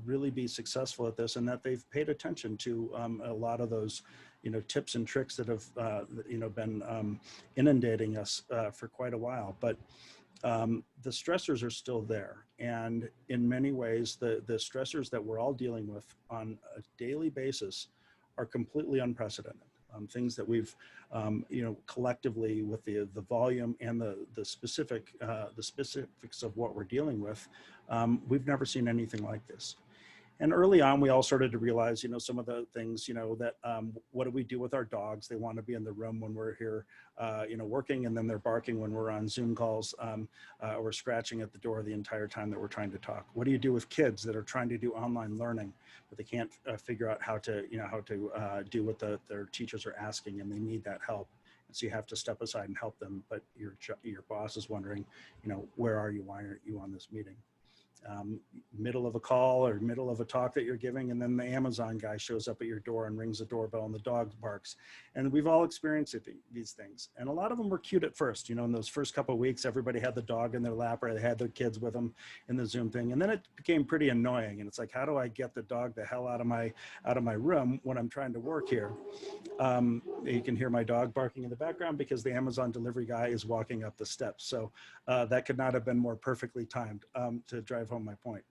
really be successful at this, and that they've paid attention to a lot of those tips and tricks that have been inundating us for quite a while. But the stressors are still there. And in many ways, the stressors that we're all dealing with on a daily basis are completely unprecedented. Things that we've, collectively with the volume and the specifics of what we're dealing with, we've never seen anything like this. And early on, we all started to realize, some of the things, that what do we do with our dogs? They want to be in the room when we're here, working, and then they're barking when we're on Zoom calls, or scratching at the door the entire time that we're trying to talk. What do you do with kids that are trying to do online learning, but they can't figure out how to do what their teachers are asking, and they need that help? And so you have to step aside and help them, but your boss is wondering, where are you? Why aren't you on this meeting? Middle of a call or middle of a talk that you're giving, and then the Amazon guy shows up at your door and rings the doorbell and the dog barks. And we've all experienced these things. And a lot of them were cute at first. In those first couple of weeks, everybody had the dog in their lap, or they had their kids with them in the Zoom thing. And then it became pretty annoying. And it's like, how do I get the dog the hell out of my room when I'm trying to work here? You can hear my dog barking in the background because the Amazon delivery guy is walking up the steps. So that could not have been more perfectly timed to drive home my point.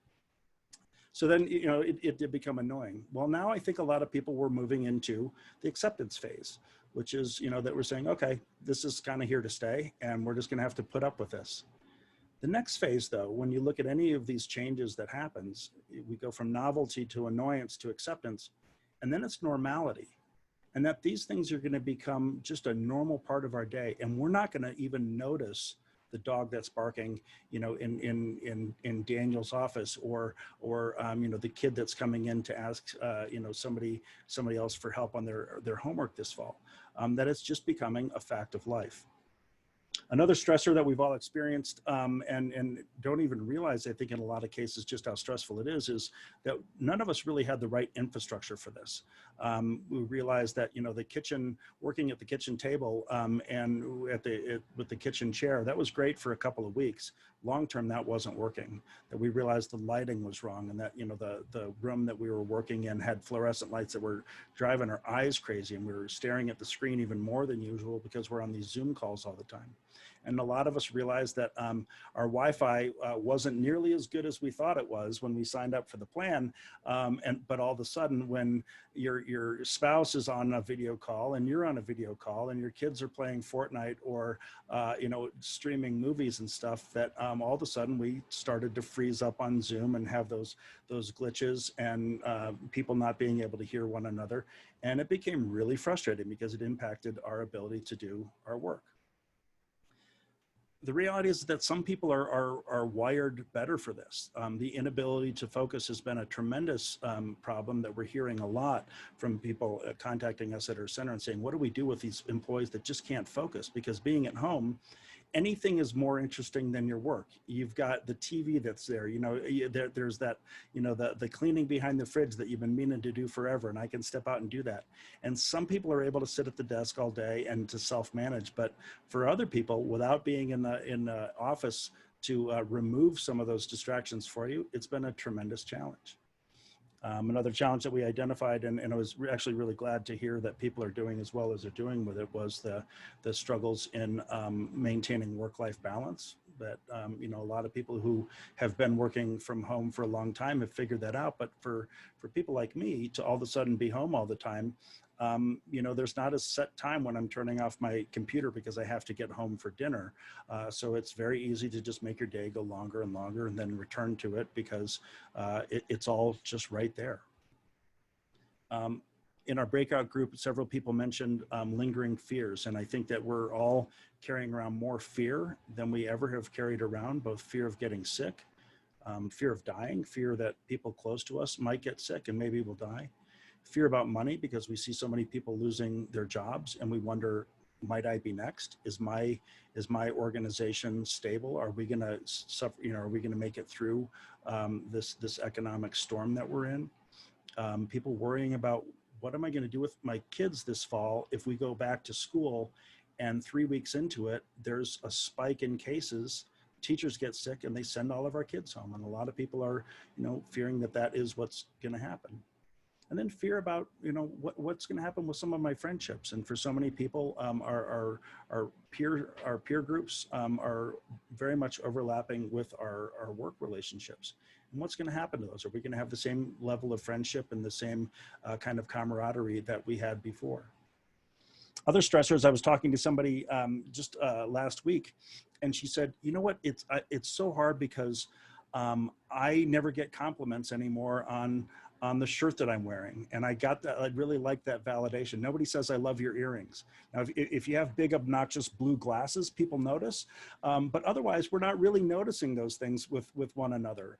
So then, it did become annoying. Well, now I think a lot of people were moving into the acceptance phase, which is, that we're saying, okay, this is kind of here to stay, and we're just going to have to put up with this. The next phase, though, when you look at any of these changes that happens, we go from novelty to annoyance to acceptance, and then it's normality. And that these things are going to become just a normal part of our day, and we're not going to even notice the dog that's barking, in Daniel's office, or the kid that's coming in to ask, somebody else for help on their homework this fall. That it's just becoming a fact of life. Another stressor that we've all experienced, and don't even realize, I think in a lot of cases, just how stressful it is that none of us really had the right infrastructure for this. We realized that, the kitchen, working at the kitchen table and with the kitchen chair, that was great for a couple of weeks. Long term, that wasn't working. That we realized the lighting was wrong, and that, the room that we were working in had fluorescent lights that were driving our eyes crazy, and we were staring at the screen even more than usual because we're on these Zoom calls all the time. And a lot of us realized that our Wi-Fi wasn't nearly as good as we thought it was when we signed up for the plan. But all of a sudden, when your spouse is on a video call and you're on a video call and your kids are playing Fortnite or streaming movies and stuff, that all of a sudden we started to freeze up on Zoom and have those glitches and people not being able to hear one another. And it became really frustrating because it impacted our ability to do our work. The reality is that some people are wired better for this. The inability to focus has been a tremendous problem that we're hearing a lot from people contacting us at our center and saying, what do we do with these employees that just can't focus? Because being at home, anything is more interesting than your work. You've got the TV that's there, there's that, the cleaning behind the fridge that you've been meaning to do forever, and I can step out and do that. And some people are able to sit at the desk all day and to self-manage, but for other people, without being in the office to remove some of those distractions for you, it's been a tremendous challenge. Another challenge that we identified, and I was actually really glad to hear that people are doing as well as they're doing with it, was the struggles in maintaining work-life balance. That a lot of people who have been working from home for a long time have figured that out. But for people like me to all of a sudden be home all the time, there's not a set time when I'm turning off my computer because I have to get home for dinner. So it's very easy to just make your day go longer and longer and then return to it because it's all just right there. In our breakout group, several people mentioned lingering fears. And I think that we're all carrying around more fear than we ever have carried around, both fear of getting sick, fear of dying, fear that people close to us might get sick and maybe will die. Fear about money because we see so many people losing their jobs and we wonder, might I be next? Is my organization stable? Are we going to suffer? Are we going to make it through this economic storm that we're in? People worrying about, what am I going to do with my kids this fall if we go back to school and 3 weeks into it, there's a spike in cases, teachers get sick and they send all of our kids home. And a lot of people are, fearing that that is what's going to happen. And then fear about, what's going to happen with some of my friendships. And for so many people, our peer groups are very much overlapping with our work relationships. And what's going to happen to those? Are we going to have the same level of friendship and the same kind of camaraderie that we had before? Other stressors, I was talking to somebody just last week, and she said, you know what, it's so hard because I never get compliments anymore on the shirt that I'm wearing. And I got that, I really like that validation. Nobody says, I love your earrings. Now, if you have big, obnoxious blue glasses, people notice, but otherwise we're not really noticing those things with one another.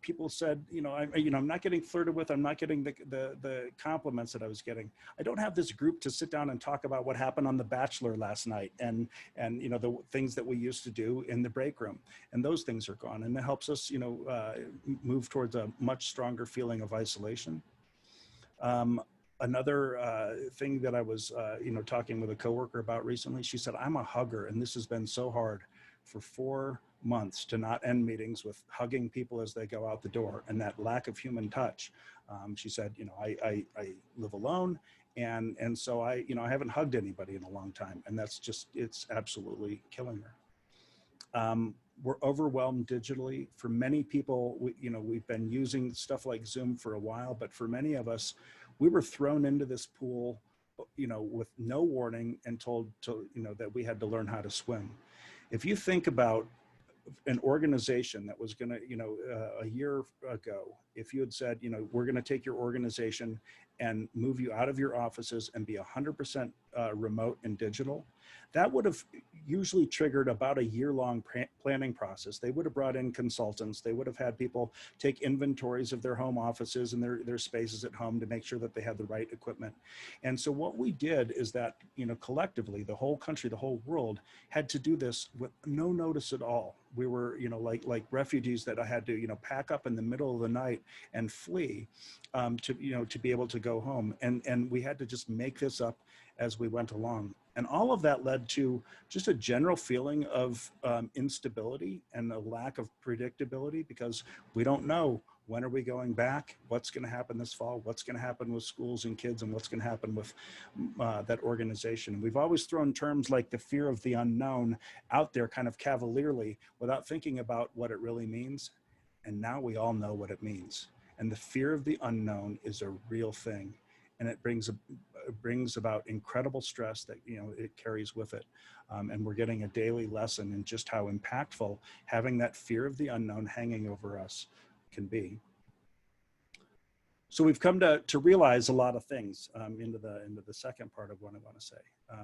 People said, I'm not getting flirted with. I'm not getting the compliments that I was getting. I don't have this group to sit down and talk about what happened on The Bachelor last night and the things that we used to do in the break room. And those things are gone. And that helps us, move towards a much stronger feeling of isolation. Another thing that I was, talking with a coworker about recently, she said, I'm a hugger, and this has been so hard for 4 months to not end meetings with hugging people as they go out the door, and that lack of human touch. She said, I live alone, and so I haven't hugged anybody in a long time, and that's just, it's absolutely killing her. We're overwhelmed digitally. For many people, we've been using stuff like Zoom for a while, but for many of us, we were thrown into this pool, with no warning and told that we had to learn how to swim. If you think about an organization that was going to, a year ago, if you had said, we're going to take your organization and move you out of your offices and be 100% remote and digital, that would have usually triggered about a year-long planning process. They would have brought in consultants. They would have had people take inventories of their home offices and their spaces at home to make sure that they had the right equipment. And so what we did is that, collectively, the whole country, the whole world had to do this with no notice at all. We were, like refugees that I had to, pack up in the middle of the night and flee to be able to go home. And we had to just make this up as we went along. And all of that led to just a general feeling of instability and a lack of predictability, because we don't know, when are we going back? What's going to happen this fall? What's going to happen with schools and kids? And what's going to happen with that organization? And we've always thrown terms like the fear of the unknown out there kind of cavalierly without thinking about what it really means. And now we all know what it means. And the fear of the unknown is a real thing. And it brings about incredible stress that it carries with it. And we're getting a daily lesson in just how impactful having that fear of the unknown hanging over us can be. So we've come to realize a lot of things into the second part of what I want to say.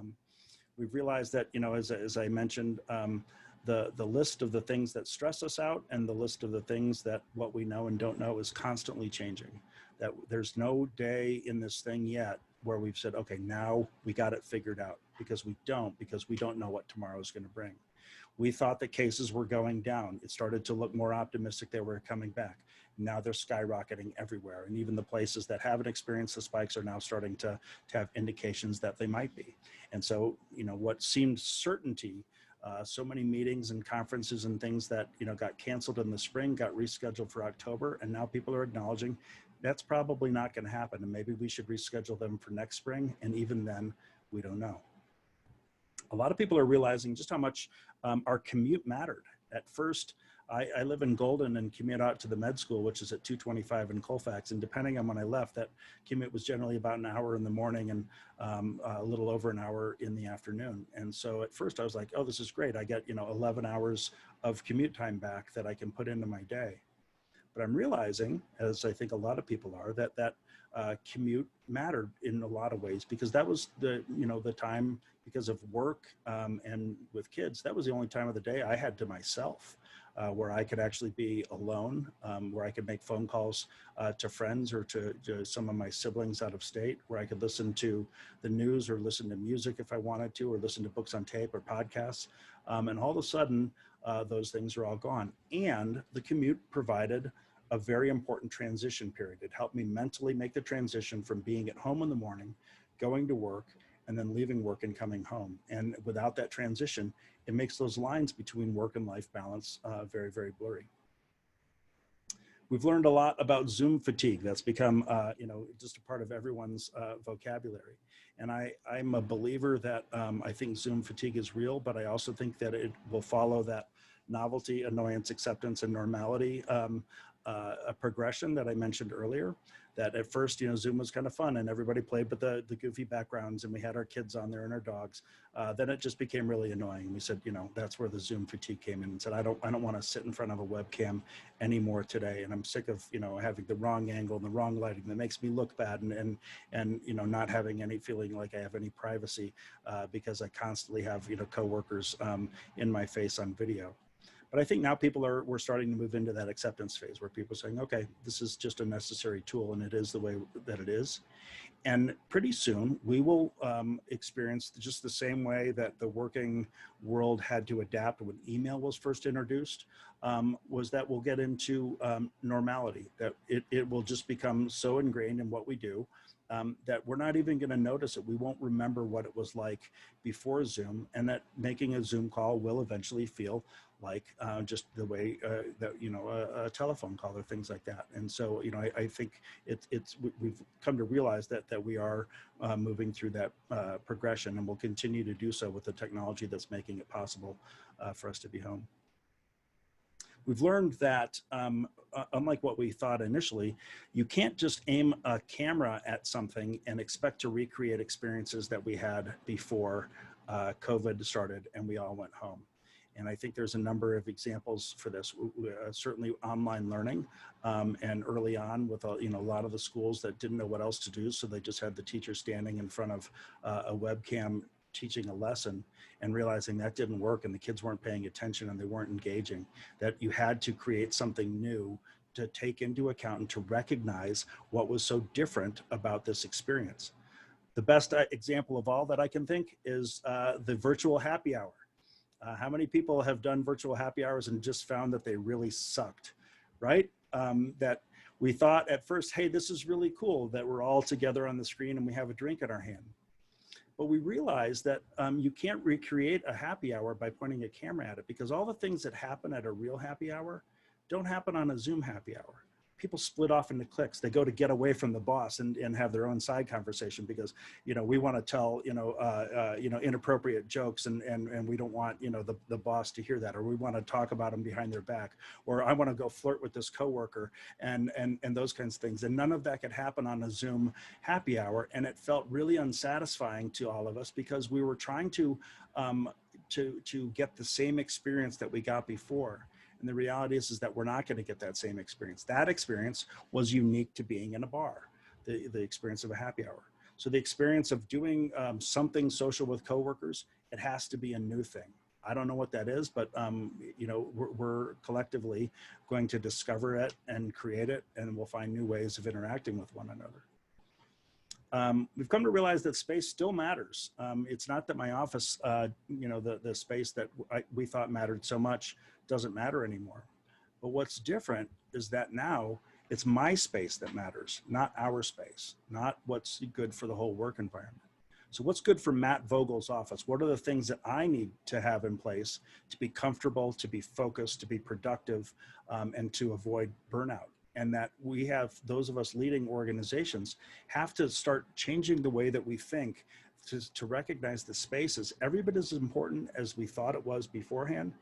We've realized that, as I mentioned, the list of the things that stress us out and the list of the things that what we know and don't know is constantly changing. That there's no day in this thing yet where we've said, okay, now we got it figured out, because we don't know what tomorrow is going to bring. We thought that cases were going down. It started to look more optimistic they were coming back. Now they're skyrocketing everywhere. And even the places that haven't experienced the spikes are now starting to have indications that they might be. And so, what seemed certainty, so many meetings and conferences and things that, got canceled in the spring, got rescheduled for October. And now people are acknowledging that's probably not going to happen. And maybe we should reschedule them for next spring. And even then, we don't know. A lot of people are realizing just how much our commute mattered. At first, I live in Golden and commute out to the med school, which is at 225 in Colfax. And depending on when I left, that commute was generally about an hour in the morning and a little over an hour in the afternoon. And so at first I was like, oh, this is great. I get, 11 hours of commute time back that I can put into my day. But I'm realizing, as I think a lot of people are, that commute mattered in a lot of ways, because that was the time, because of work and with kids, that was the only time of the day I had to myself, where I could actually be alone, where I could make phone calls to friends or to some of my siblings out of state, where I could listen to the news or listen to music if I wanted to, or listen to books on tape or podcasts. And all of a sudden, those things are all gone. And the commute provided a very important transition period. It helped me mentally make the transition from being at home in the morning, going to work, and then leaving work and coming home. And without that transition, it makes those lines between work and life balance very, very blurry. We've learned a lot about Zoom fatigue. That's become, just a part of everyone's vocabulary. And I'm a believer that I think Zoom fatigue is real, but I also think that it will follow that novelty, annoyance, acceptance, and normality a progression that I mentioned earlier. That at first, Zoom was kind of fun and everybody played with the goofy backgrounds and we had our kids on there and our dogs. Then it just became really annoying. We said, that's where the Zoom fatigue came in and said, I don't want to sit in front of a webcam anymore today. And I'm sick of, having the wrong angle and the wrong lighting that makes me look bad and not having any feeling like I have any privacy because I constantly have, coworkers in my face on video. But I think now we're starting to move into that acceptance phase where people are saying, okay, this is just a necessary tool and it is the way that it is. And pretty soon we will experience just the same way that the working world had to adapt when email was first introduced, was that we'll get into normality, that it will just become so ingrained in what we do that we're not even going to notice it. We won't remember what it was like before Zoom, and that making a Zoom call will eventually feel like just the way that, a telephone call or things like that. And so, I think we've come to realize that we are moving through that progression, and we'll continue to do so with the technology that's making it possible for us to be home. We've learned that unlike what we thought initially, you can't just aim a camera at something and expect to recreate experiences that we had before COVID started and we all went home. And I think there's a number of examples for this. Certainly online learning, and early on with a lot of the schools that didn't know what else to do, so they just had the teacher standing in front of a webcam teaching a lesson and realizing that didn't work and the kids weren't paying attention and they weren't engaging, that you had to create something new to take into account and to recognize what was so different about this experience. The best example of all that I can think is the virtual happy hour. How many people have done virtual happy hours and just found that they really sucked, right? That we thought at first, hey, this is really cool that we're all together on the screen and we have a drink in our hand. But we realized that you can't recreate a happy hour by pointing a camera at it, because all the things that happen at a real happy hour don't happen on a Zoom happy hour. People split off into cliques. They go to get away from the boss and have their own side conversation because, we want to tell, inappropriate jokes and we don't want, the boss to hear that, or we want to talk about them behind their back, or I want to go flirt with this coworker and those kinds of things. And none of that could happen on a Zoom happy hour. And it felt really unsatisfying to all of us because we were trying to get the same experience that we got before. And the reality is that we're not going to get that same experience. That experience was unique to being in a bar, the experience of a happy hour. So the experience of doing something social with coworkers, it has to be a new thing. I don't know what that is, but we're collectively going to discover it and create it, and we'll find new ways of interacting with one another. We've come to realize that space still matters. It's not that my office, the space that we thought mattered so much doesn't matter anymore. But what's different is that now it's my space that matters, not our space, not what's good for the whole work environment. So what's good for Matt Vogel's office? What are the things that I need to have in place to be comfortable, to be focused, to be productive, and to avoid burnout? And that we have, those of us leading organizations, have to start changing the way that we think to recognize the space is every bit as important as we thought it was beforehand.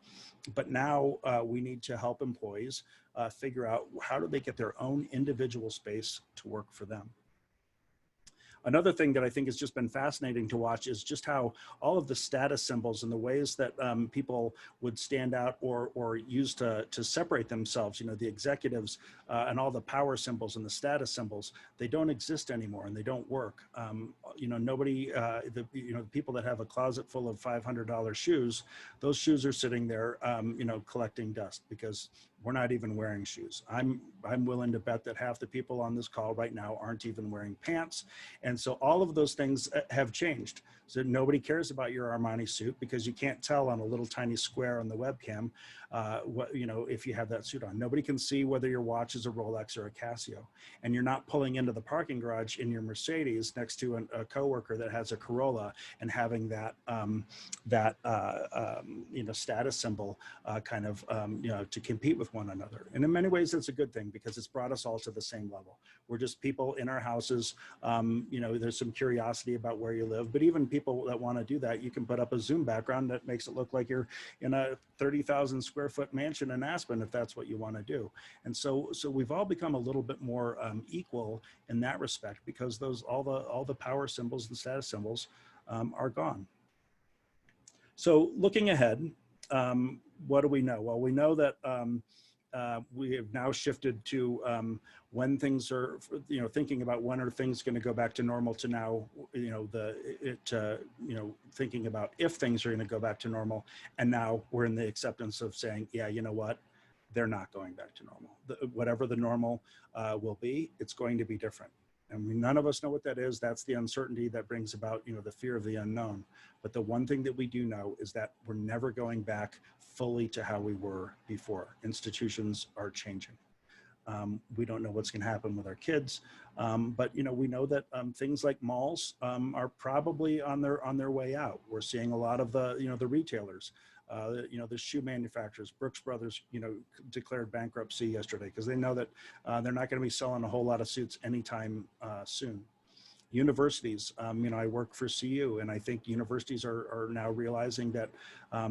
But now we need to help employees figure out how do they get their own individual space to work for them. Another thing that I think has just been fascinating to watch is just how all of the status symbols and the ways that people would stand out or use to separate themselves, the executives and all the power symbols and the status symbols, they don't exist anymore and they don't work. Nobody, the people that have a closet full of $500 shoes, those shoes are sitting there, collecting dust because we're not even wearing shoes. I'm willing to bet that half the people on this call right now aren't even wearing pants. And so all of those things have changed. So nobody cares about your Armani suit because you can't tell on a little tiny square on the webcam, what, you know, if you have that suit on. Nobody can see whether your watch is a Rolex or a Casio. And you're not pulling into the parking garage in your Mercedes next to a coworker that has a Corolla and having that, you know, status symbol kind of, you know, to compete with one another. And in many ways, that's a good thing because it's brought us all to the same level. We're just people in our houses. You know, there's some curiosity about where you live, but even people that want to do that, you can put up a Zoom background that makes it look like you're in a 30,000 square foot mansion in Aspen, if that's what you want to do. And so we've all become a little bit more equal in that respect because all the power symbols and status symbols are gone. So looking ahead, what do we know? Well, we know that we have now shifted to when things are, you know, thinking about when are things going to go back to normal to now, you know, you know, thinking about if things are going to go back to normal. And now we're in the acceptance of saying, yeah, you know what, they're not going back to normal. Whatever the normal will be, it's going to be different. And none of us know what that is. That's the uncertainty that brings about, you know, the fear of the unknown. But the one thing that we do know is that we're never going back fully to how we were before. Institutions are changing. We don't know what's going to happen with our kids, but you know, we know that things like malls are probably on their way out. We're seeing a lot of the, you know, the retailers. You know, the shoe manufacturers, Brooks Brothers, you know, declared bankruptcy yesterday because they know that they're not going to be selling a whole lot of suits anytime soon. Universities, you know, I work for CU, and I think universities are now realizing that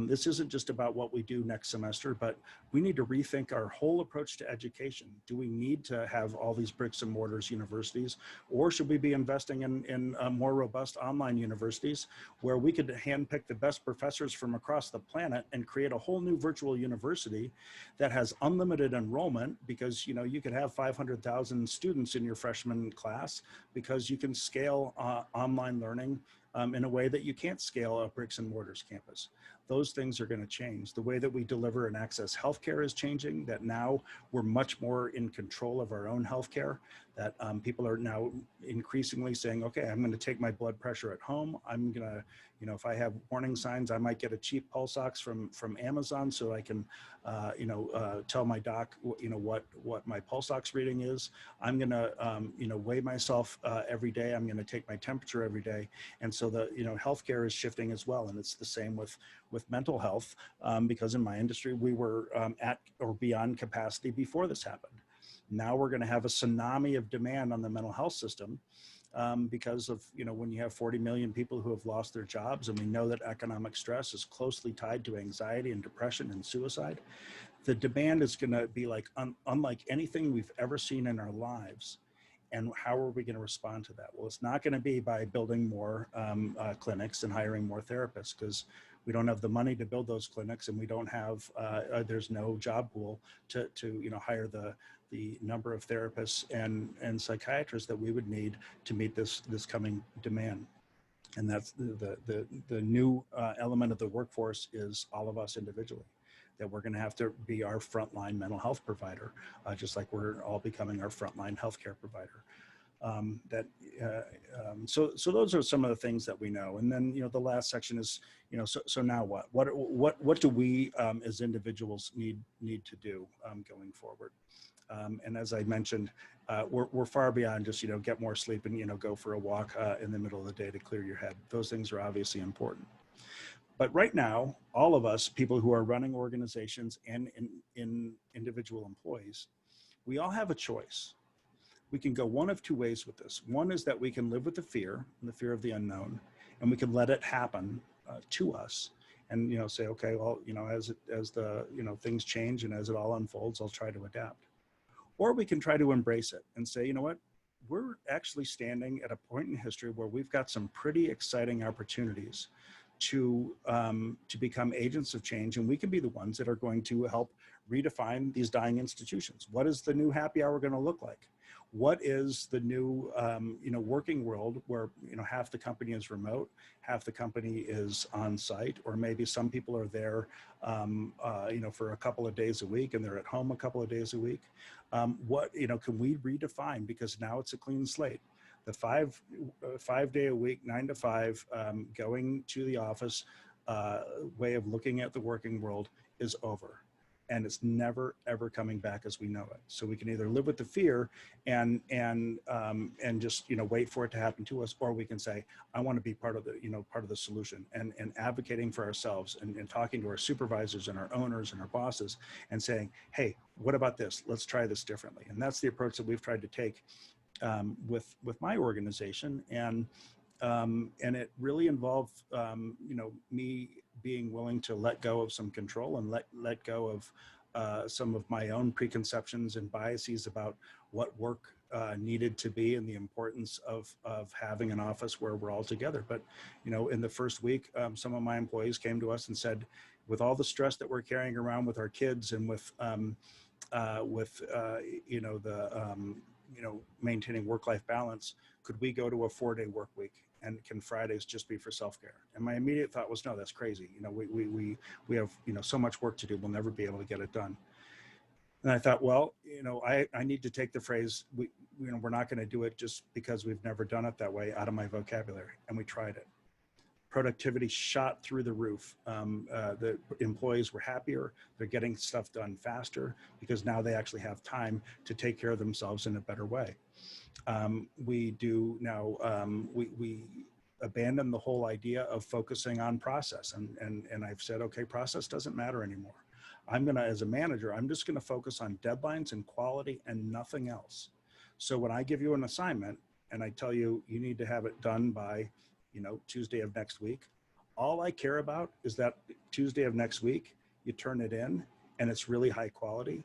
this isn't just about what we do next semester, but we need to rethink our whole approach to education. Do we need to have all these bricks and mortars universities, or should we be investing in more robust online universities where we could handpick the best professors from across the planet and create a whole new virtual university that has unlimited enrollment because, you know, you could have 500,000 students in your freshman class because you can scale online learning in a way that you can't scale a bricks and mortars campus. Those things are going to change. The way that we deliver and access healthcare is changing, that now we're much more in control of our own healthcare, that people are now increasingly saying, okay, I'm going to take my blood pressure at home. I'm going to, you know, if I have warning signs, I might get a cheap pulse ox from Amazon so I can, you know, tell my doc, you know, what my pulse ox reading is. I'm going to, you know, weigh myself every day. I'm going to take my temperature every day. And so the, you know, healthcare is shifting as well. And it's the same with mental health, because in my industry, we were at or beyond capacity before this happened. Now we're going to have a tsunami of demand on the mental health system because of, you know, when you have 40 million people who have lost their jobs, and we know that economic stress is closely tied to anxiety and depression and suicide, the demand is going to be like unlike anything we've ever seen in our lives. And how are we going to respond to that? Well, it's not going to be by building more clinics and hiring more therapists, because we don't have the money to build those clinics, and we don't have, there's no job pool to you know, hire the number of therapists and psychiatrists that we would need to meet this coming demand. And that's the new element of the workforce is all of us individually, that we're going to have to be our frontline mental health provider, just like we're all becoming our frontline healthcare provider. So those are some of the things that we know. And then, you know, the last section is, you know, so now what? What do we as individuals need to do going forward? And as I mentioned, we're far beyond just, you know, get more sleep and, you know, go for a walk in the middle of the day to clear your head. Those things are obviously important. But right now, all of us, people who are running organizations and in individual employees, we all have a choice. We can go one of two ways with this. One is that we can live with the fear of the unknown, and we can let it happen to us, and, you know, say, okay, well, you know, as the, you know, things change and as it all unfolds, I'll try to adapt. Or we can try to embrace it and say, you know what, we're actually standing at a point in history where we've got some pretty exciting opportunities to become agents of change, and we can be the ones that are going to help redefine these dying institutions. What is the new happy hour going to look like? what is the new, working world where, half the company is remote, half the company is on site, or maybe some people are there, for a couple of days a week and they're at home a couple of days a week. Can we redefine, because now it's a clean slate, the 5 day a week, 9 to 5, going to the office way of looking at the working world is over. And it's never ever coming back as we know it. So we can either live with the fear and just wait for it to happen to us, or we can say, I want to be part of the solution, and advocating for ourselves and talking to our supervisors and our owners and our bosses and saying, hey, what about this? Let's try this differently. And that's the approach that we've tried to take with my organization, and it really involved me being willing to let go of some control and let go of some of my own preconceptions and biases about what work needed to be, and the importance of having an office where we're all together. But in the first week, some of my employees came to us and said, with all the stress that we're carrying around with our kids and with maintaining work-life balance, could we go to a 4-day work week, and can Fridays just be for self-care? And my immediate thought was, no, that's crazy. We have so much work to do, we'll never be able to get it done. And I thought, well, I need to take the phrase, we're not going to do it just because we've never done it that way, out of my vocabulary. And we tried it. Productivity shot through the roof. The employees were happier. They're getting stuff done faster because now they actually have time to take care of themselves in a better way. We abandoned the whole idea of focusing on process. And I've said, okay, process doesn't matter anymore. As a manager, I'm just gonna focus on deadlines and quality and nothing else. So when I give you an assignment and I tell you, you need to have it done by Tuesday of next week, all I care about is that Tuesday of next week, you turn it in and it's really high quality.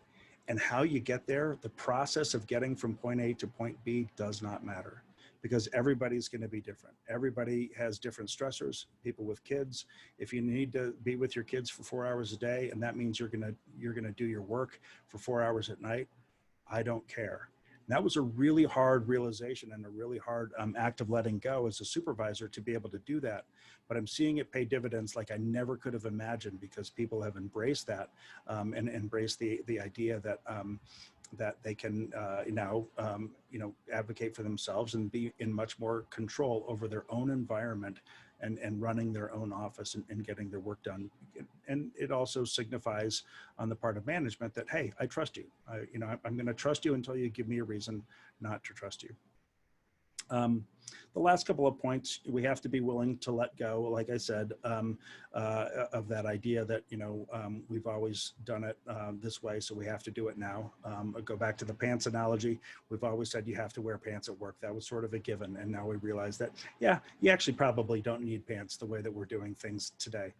And how you get there, the process of getting from point A to point B does not matter, because everybody's going to be different. Everybody has different stressors. People with kids, if you need to be with your kids for 4 hours a day, and that means you're going to do your work for 4 hours at night, I don't care. And that was a really hard realization and a really hard act of letting go as a supervisor to be able to do that. But I'm seeing it pay dividends like I never could have imagined, because people have embraced that and embraced the idea that that they can now advocate for themselves and be in much more control over their own environment and running their own office and getting their work done. And it also signifies on the part of management that, hey, I trust you. I'm going to trust you until you give me a reason not to trust you. The last couple of points, we have to be willing to let go, like I said, of that idea that, we've always done it this way, so we have to do it now. I'll go back to the pants analogy. We've always said you have to wear pants at work. That was sort of a given. And now we realize that, yeah, you actually probably don't need pants the way that we're doing things today.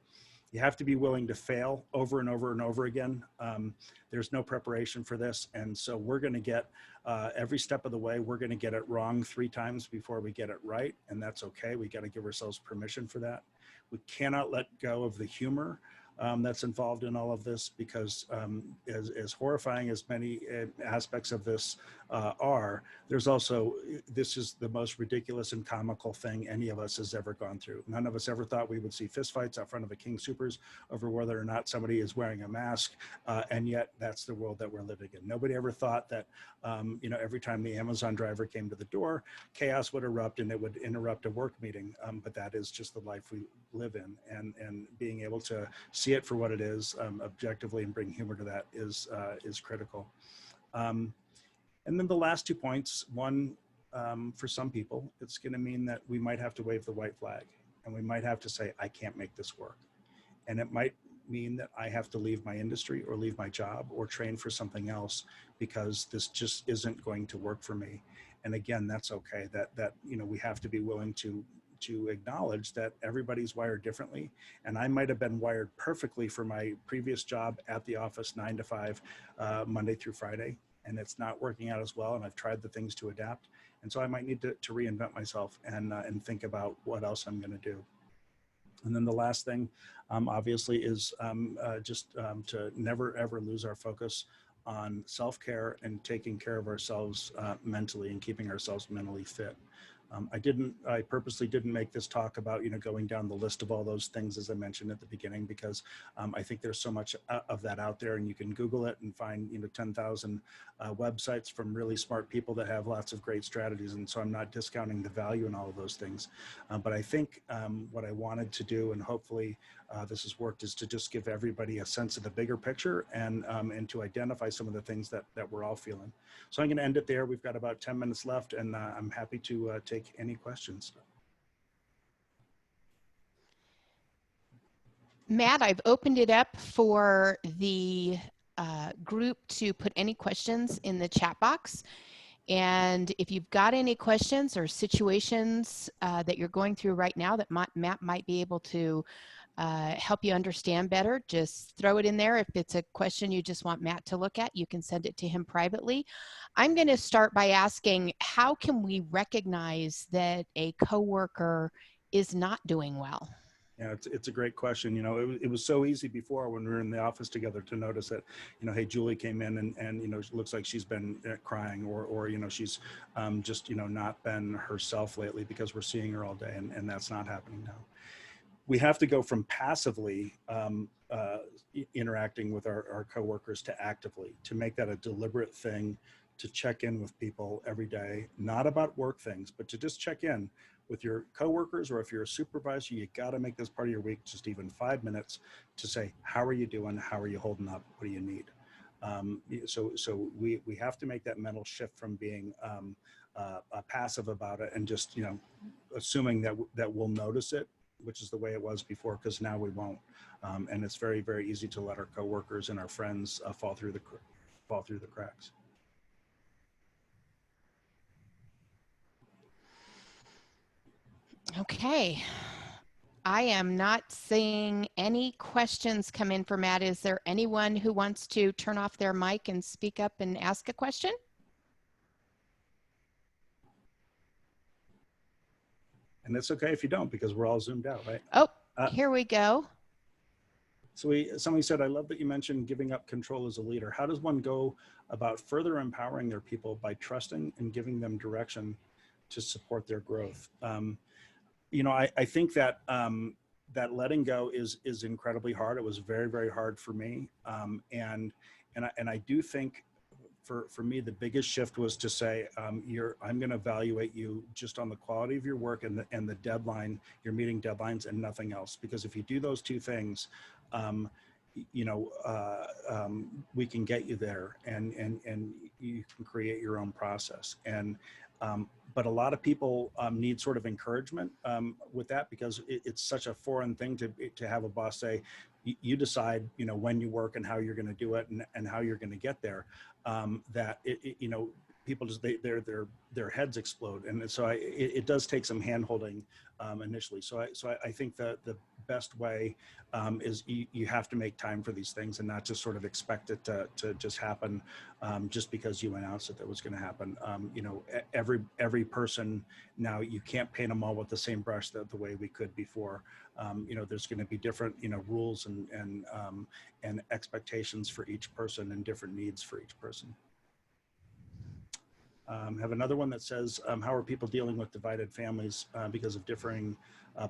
You have to be willing to fail over and over and over again. There's no preparation for this. And so we're going to get every step of the way, we're going to get it wrong 3 times before we get it right. And that's okay. We got to give ourselves permission for that. We cannot let go of the humor that's involved in all of this, because as horrifying as many aspects of this are, there's also, this is the most ridiculous and comical thing any of us has ever gone through. None of us ever thought we would see fistfights out front of a King Soopers over whether or not somebody is wearing a mask, and yet that's the world that we're living in. Nobody ever thought that, every time the Amazon driver came to the door, chaos would erupt and it would interrupt a work meeting, but that is just the life we live in, and being able to see it for what it is objectively and bring humor to that is critical. And then the last 2 points, one, for some people, it's going to mean that we might have to wave the white flag, and we might have to say, I can't make this work. And it might mean that I have to leave my industry or leave my job or train for something else, because this just isn't going to work for me. And again, that's okay. That we have to be willing to acknowledge that everybody's wired differently. And I might have been wired perfectly for my previous job at the office 9 to 5, Monday through Friday, and it's not working out as well. And I've tried the things to adapt. And so I might need to reinvent myself and think about what else I'm going to do. And then the last thing, obviously, is just to never, ever lose our focus on self-care and taking care of ourselves mentally and keeping ourselves mentally fit. I purposely didn't make this talk about, going down the list of all those things, as I mentioned at the beginning, because I think there's so much of that out there, and you can Google it and find, 10,000 websites from really smart people that have lots of great strategies. And so I'm not discounting the value in all of those things. But I think what I wanted to do, and hopefully this has worked, is to just give everybody a sense of the bigger picture and to identify some of the things that we're all feeling. So I'm going to end it there. We've got about 10 minutes left, and I'm happy to take any questions.
Matt, I've opened it up for the group to put any questions in the chat box. And if you've got any questions or situations that you're going through right now that Matt might be able to help you understand better, just throw it in there. If it's a question you just want Matt to look at, you can send it to him privately. I'm going to start by asking, how can we recognize that a coworker is not doing well?
Yeah, it's a great question. It was so easy before when we were in the office together to notice that, hey, Julie came in and it looks like she's been crying or she's just, not been herself lately because we're seeing her all day, and that's not happening now. We have to go from passively interacting with our coworkers to actively, to make that a deliberate thing, to check in with people every day, not about work things, but to just check in with your coworkers, or if you're a supervisor, you got to make this part of your week, just even 5 minutes to say, how are you doing? How are you holding up? What do you need? So we have to make that mental shift from being passive about it and just, assuming that we'll notice it, which is the way it was before, because now we won't. And it's very, very easy to let our coworkers and our friends fall through the cracks.
Okay. I am not seeing any questions come in for Matt. Is there anyone who wants to turn off their mic and speak up and ask a question?
And it's okay if you don't, because we're all zoomed out, right?
Oh, here we go.
So somebody said, I love that you mentioned giving up control as a leader. How does one go about further empowering their people by trusting and giving them direction to support their growth? I think that that letting go is incredibly hard. It was very, very hard for me. And I do think for me, the biggest shift was to say, I'm going to evaluate you just on the quality of your work and the deadline, you're meeting deadlines and nothing else. Because if you do those two things, we can get you there, and you can create your own process. But a lot of people need sort of encouragement with that, because it's such a foreign thing to have a boss say, you decide, when you work and how you're going to do it and how you're going to get there. That people just their heads explode, and so it does take some hand-holding initially. So I think that the best way is you have to make time for these things and not just sort of expect it to just happen just because you announced it that was going to happen. Every person now, you can't paint them all with the same brush the way we could before. There's going to be different rules and expectations for each person and different needs for each person. Have another one that says, how are people dealing with divided families because of differing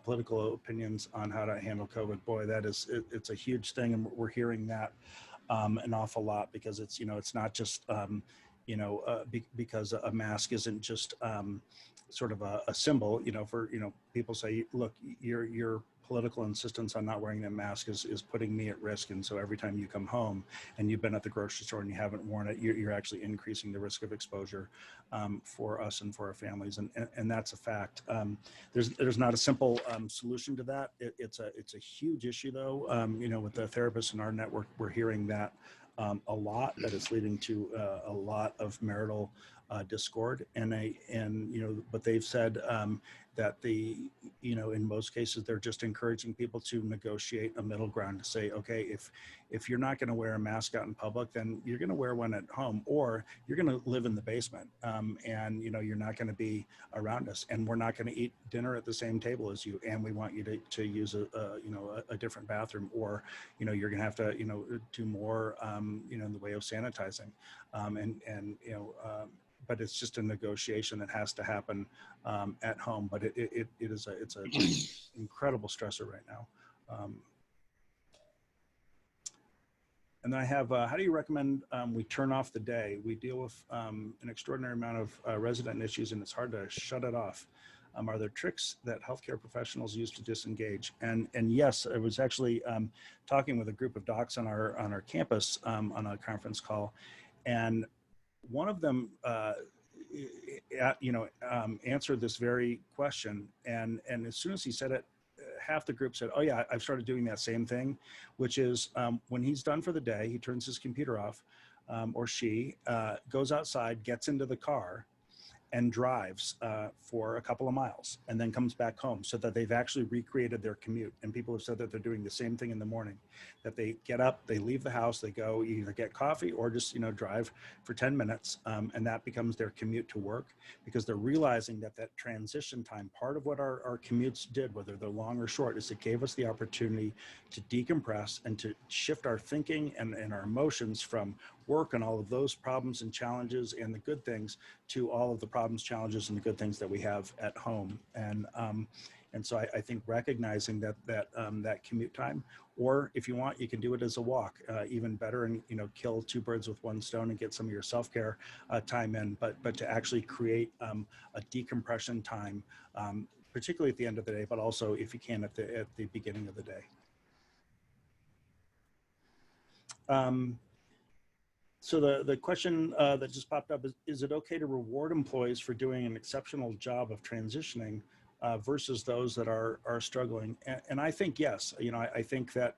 political opinions on how to handle COVID? Boy, it's a huge thing, and we're hearing that an awful lot, because it's not just because a mask isn't just sort of a symbol, for people say, look, your political insistence on not wearing that mask is putting me at risk, and so every time you come home and you've been at the grocery store and you haven't worn it, you're actually increasing the risk of exposure for us and for our families, and that's a fact. There's not a simple solution to that. It's a huge issue, though. With the therapists in our network, we're hearing that a lot, that it's leading to a lot of marital discord, and but they've said that in most cases they're just encouraging people to negotiate a middle ground to say, okay, if you're not going to wear a mask out in public, then you're going to wear one at home, or you're going to live in the basement, and you're not going to be around us, and we're not going to eat dinner at the same table as you, and we want you to use a different bathroom, or you're going to have to do more in the way of sanitizing, but it's just a negotiation that has to happen at home. But it's an incredible stressor right now. And then I have, how do you recommend we turn off the day? We deal with an extraordinary amount of resident issues, and it's hard to shut it off. Are there tricks that healthcare professionals use to disengage? And yes, I was actually talking with a group of docs on our campus on a conference call, and one of them, answered this very question. And as soon as he said it, half the group said, oh yeah, I've started doing that same thing, which is when he's done for the day, he turns his computer off, or she goes outside, gets into the car, and drives for a couple of miles, and then comes back home, so that they've actually recreated their commute. And people have said that they're doing the same thing in the morning, that they get up, they leave the house, they go either get coffee or just drive for 10 minutes, and that becomes their commute to work, because they're realizing that transition time, part of what our commutes did, whether they're long or short, is it gave us the opportunity to decompress and to shift our thinking and our emotions from work and all of those problems and challenges and the good things to all of the problems, challenges, and the good things that we have at home. And so I think recognizing that commute time, or if you want, you can do it as a walk, even better, and kill two birds with one stone and get some of your self-care time in, but to actually create a decompression time, particularly at the end of the day, but also if you can at the beginning of the day. So the question that just popped up is it okay to reward employees for doing an exceptional job of transitioning versus those that are struggling? And I think yes. I think that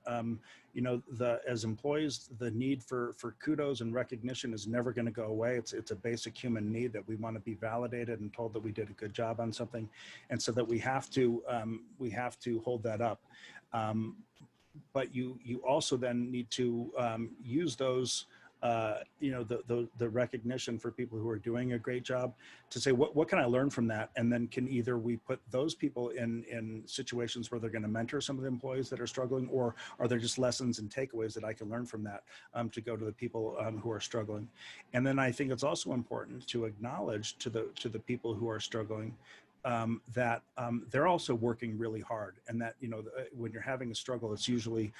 as employees, the need for kudos and recognition is never going to go away. It's a basic human need that we want to be validated and told that we did a good job on something, and so that we have to hold that up. But you also then need to use those. The recognition for people who are doing a great job to say, what can I learn from that? And then can either we put those people in situations where they're going to mentor some of the employees that are struggling, or are there just lessons and takeaways that I can learn from that to go to the people who are struggling? And then I think it's also important to acknowledge to the people who are struggling that they're also working really hard, and that when you're having a struggle, it's usually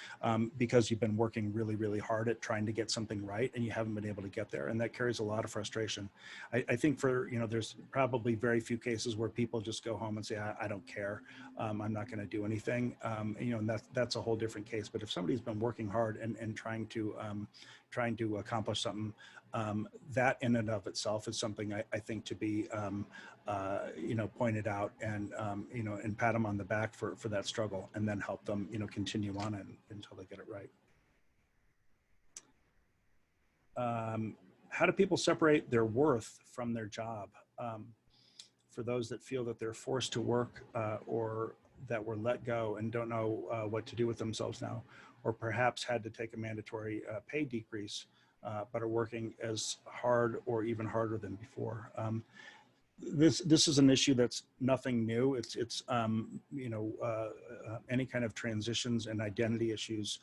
because you've been working really, really hard at trying to get something right, and you haven't been able to get there, and that carries a lot of frustration. I think there's probably very few cases where people just go home and say, I don't care, I'm not going to do anything, and that's a whole different case. But if somebody's been working hard and trying to accomplish something, that in and of itself is something I think to be pointed out, and and pat them on the back for that struggle, and then help them continue on until they get it right. How do people separate their worth from their job? For those that feel that they're forced to work or that were let go and don't know what to do with themselves now, or perhaps had to take a mandatory pay decrease, but are working as hard or even harder than before. This is an issue that's nothing new. It's any kind of transitions and identity issues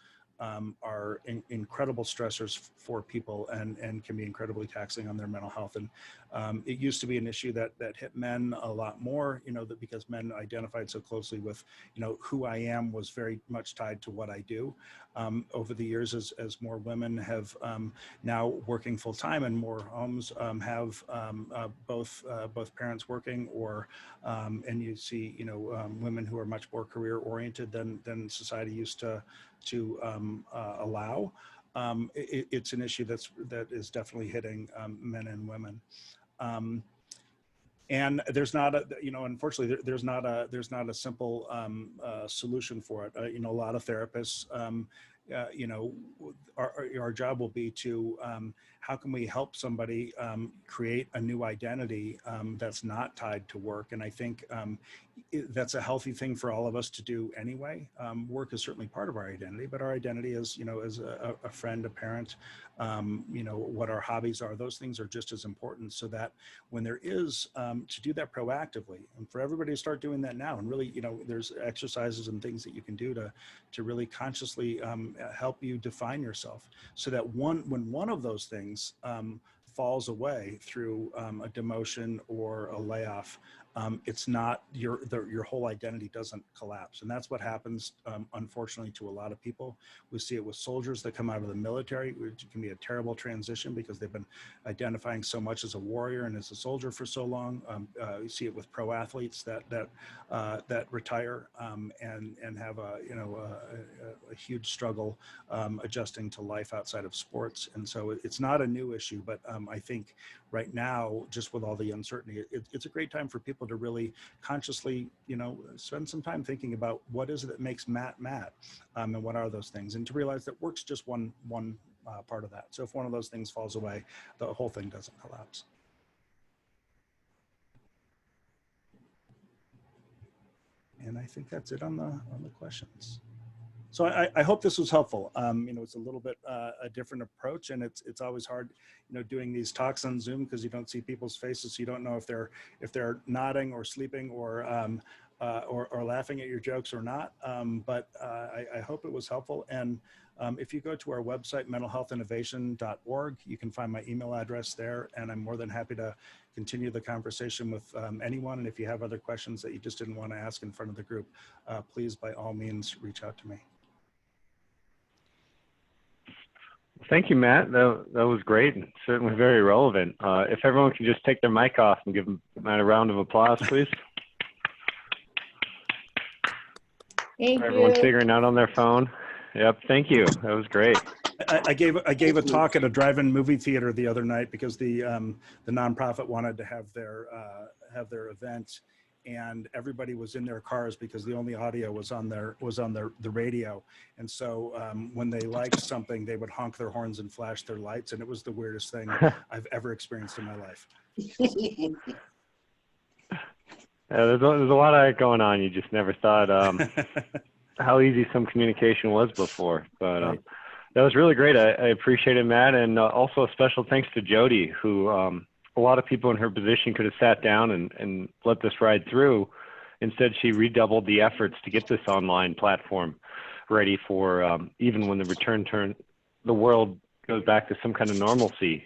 are incredible stressors for people, and can be incredibly taxing on their mental health. And it used to be an issue that hit men a lot more, that because men identified so closely with, who I am was very much tied to what I do. Over the years, as more women have now working full time, and more homes have both parents working, or and you see women who are much more career oriented than society used to allow. It's an issue that is definitely hitting men and women. And there's not a, unfortunately, there's not a simple solution for it. A lot of therapists, our job will be to how can we help somebody create a new identity that's not tied to work. And I think that's a healthy thing for all of us to do anyway. Work is certainly part of our identity, but our identity is, you know, as a friend, a parent, you know, what our hobbies are, those things are just as important, so that when there is, to do that proactively, and for everybody to start doing that now, and really, you know, there's exercises and things that you can do to really consciously help you define yourself, so that when one of those things falls away through a demotion or a layoff, it's not your whole identity doesn't collapse. And that's what happens, unfortunately, to a lot of people. We see it with soldiers that come out of the military, which can be a terrible transition because they've been identifying so much as a warrior and as a soldier for so long. You see it with pro athletes that retire and have a huge struggle adjusting to life outside of sports. And so it's not a new issue, but I think right now, just with all the uncertainty, it's a great time for people to really consciously, you know, spend some time thinking about what is it that makes Matt, and what are those things, and to realize that work's just one part of that. So if one of those things falls away, the whole thing doesn't collapse. And I think that's it on the questions. So I hope this was helpful. You know, it's a little bit a different approach, and it's always hard, you know, doing these talks on Zoom because you don't see people's faces, so you don't know if they're nodding or sleeping or laughing at your jokes or not. But I hope it was helpful. And if you go to our website, mentalhealthinnovation.org, you can find my email address there, and I'm more than happy to continue the conversation with anyone. And if you have other questions that you just didn't want to ask in front of the group, please, by all means, reach out to me.
Thank you, Matt. That was great and certainly very relevant. If everyone can just take their mic off and give Matt a round of applause, please.
Thank
Everyone
you.
figuring out on their phone. Yep, thank you. That was great.
I gave a talk at a drive-in movie theater the other night because the nonprofit wanted to have their event, and everybody was in their cars because the only audio was on the radio. And so when they liked something, they would honk their horns and flash their lights, and it was the weirdest thing I've ever experienced in my life.
There's a lot of that going on. You just never thought how easy some communication was before. But that was really great. I appreciate it, Matt. And also a special thanks to Jody, who a lot of people in her position could have sat down and let this ride through. Instead, she redoubled the efforts to get this online platform ready for even when the world goes back to some kind of normalcy.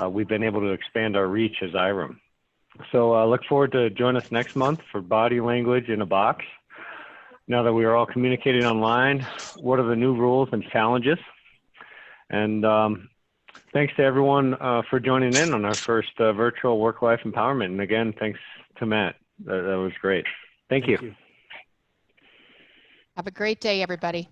We've been able to expand our reach as IREM. So look forward to join us next month for Body Language in a Box. Now that we are all communicating online, what are the new rules and challenges? And thanks to everyone for joining in on our first virtual work-life empowerment. And again, thanks to Matt. That was great. Thank you.
Have a great day, everybody.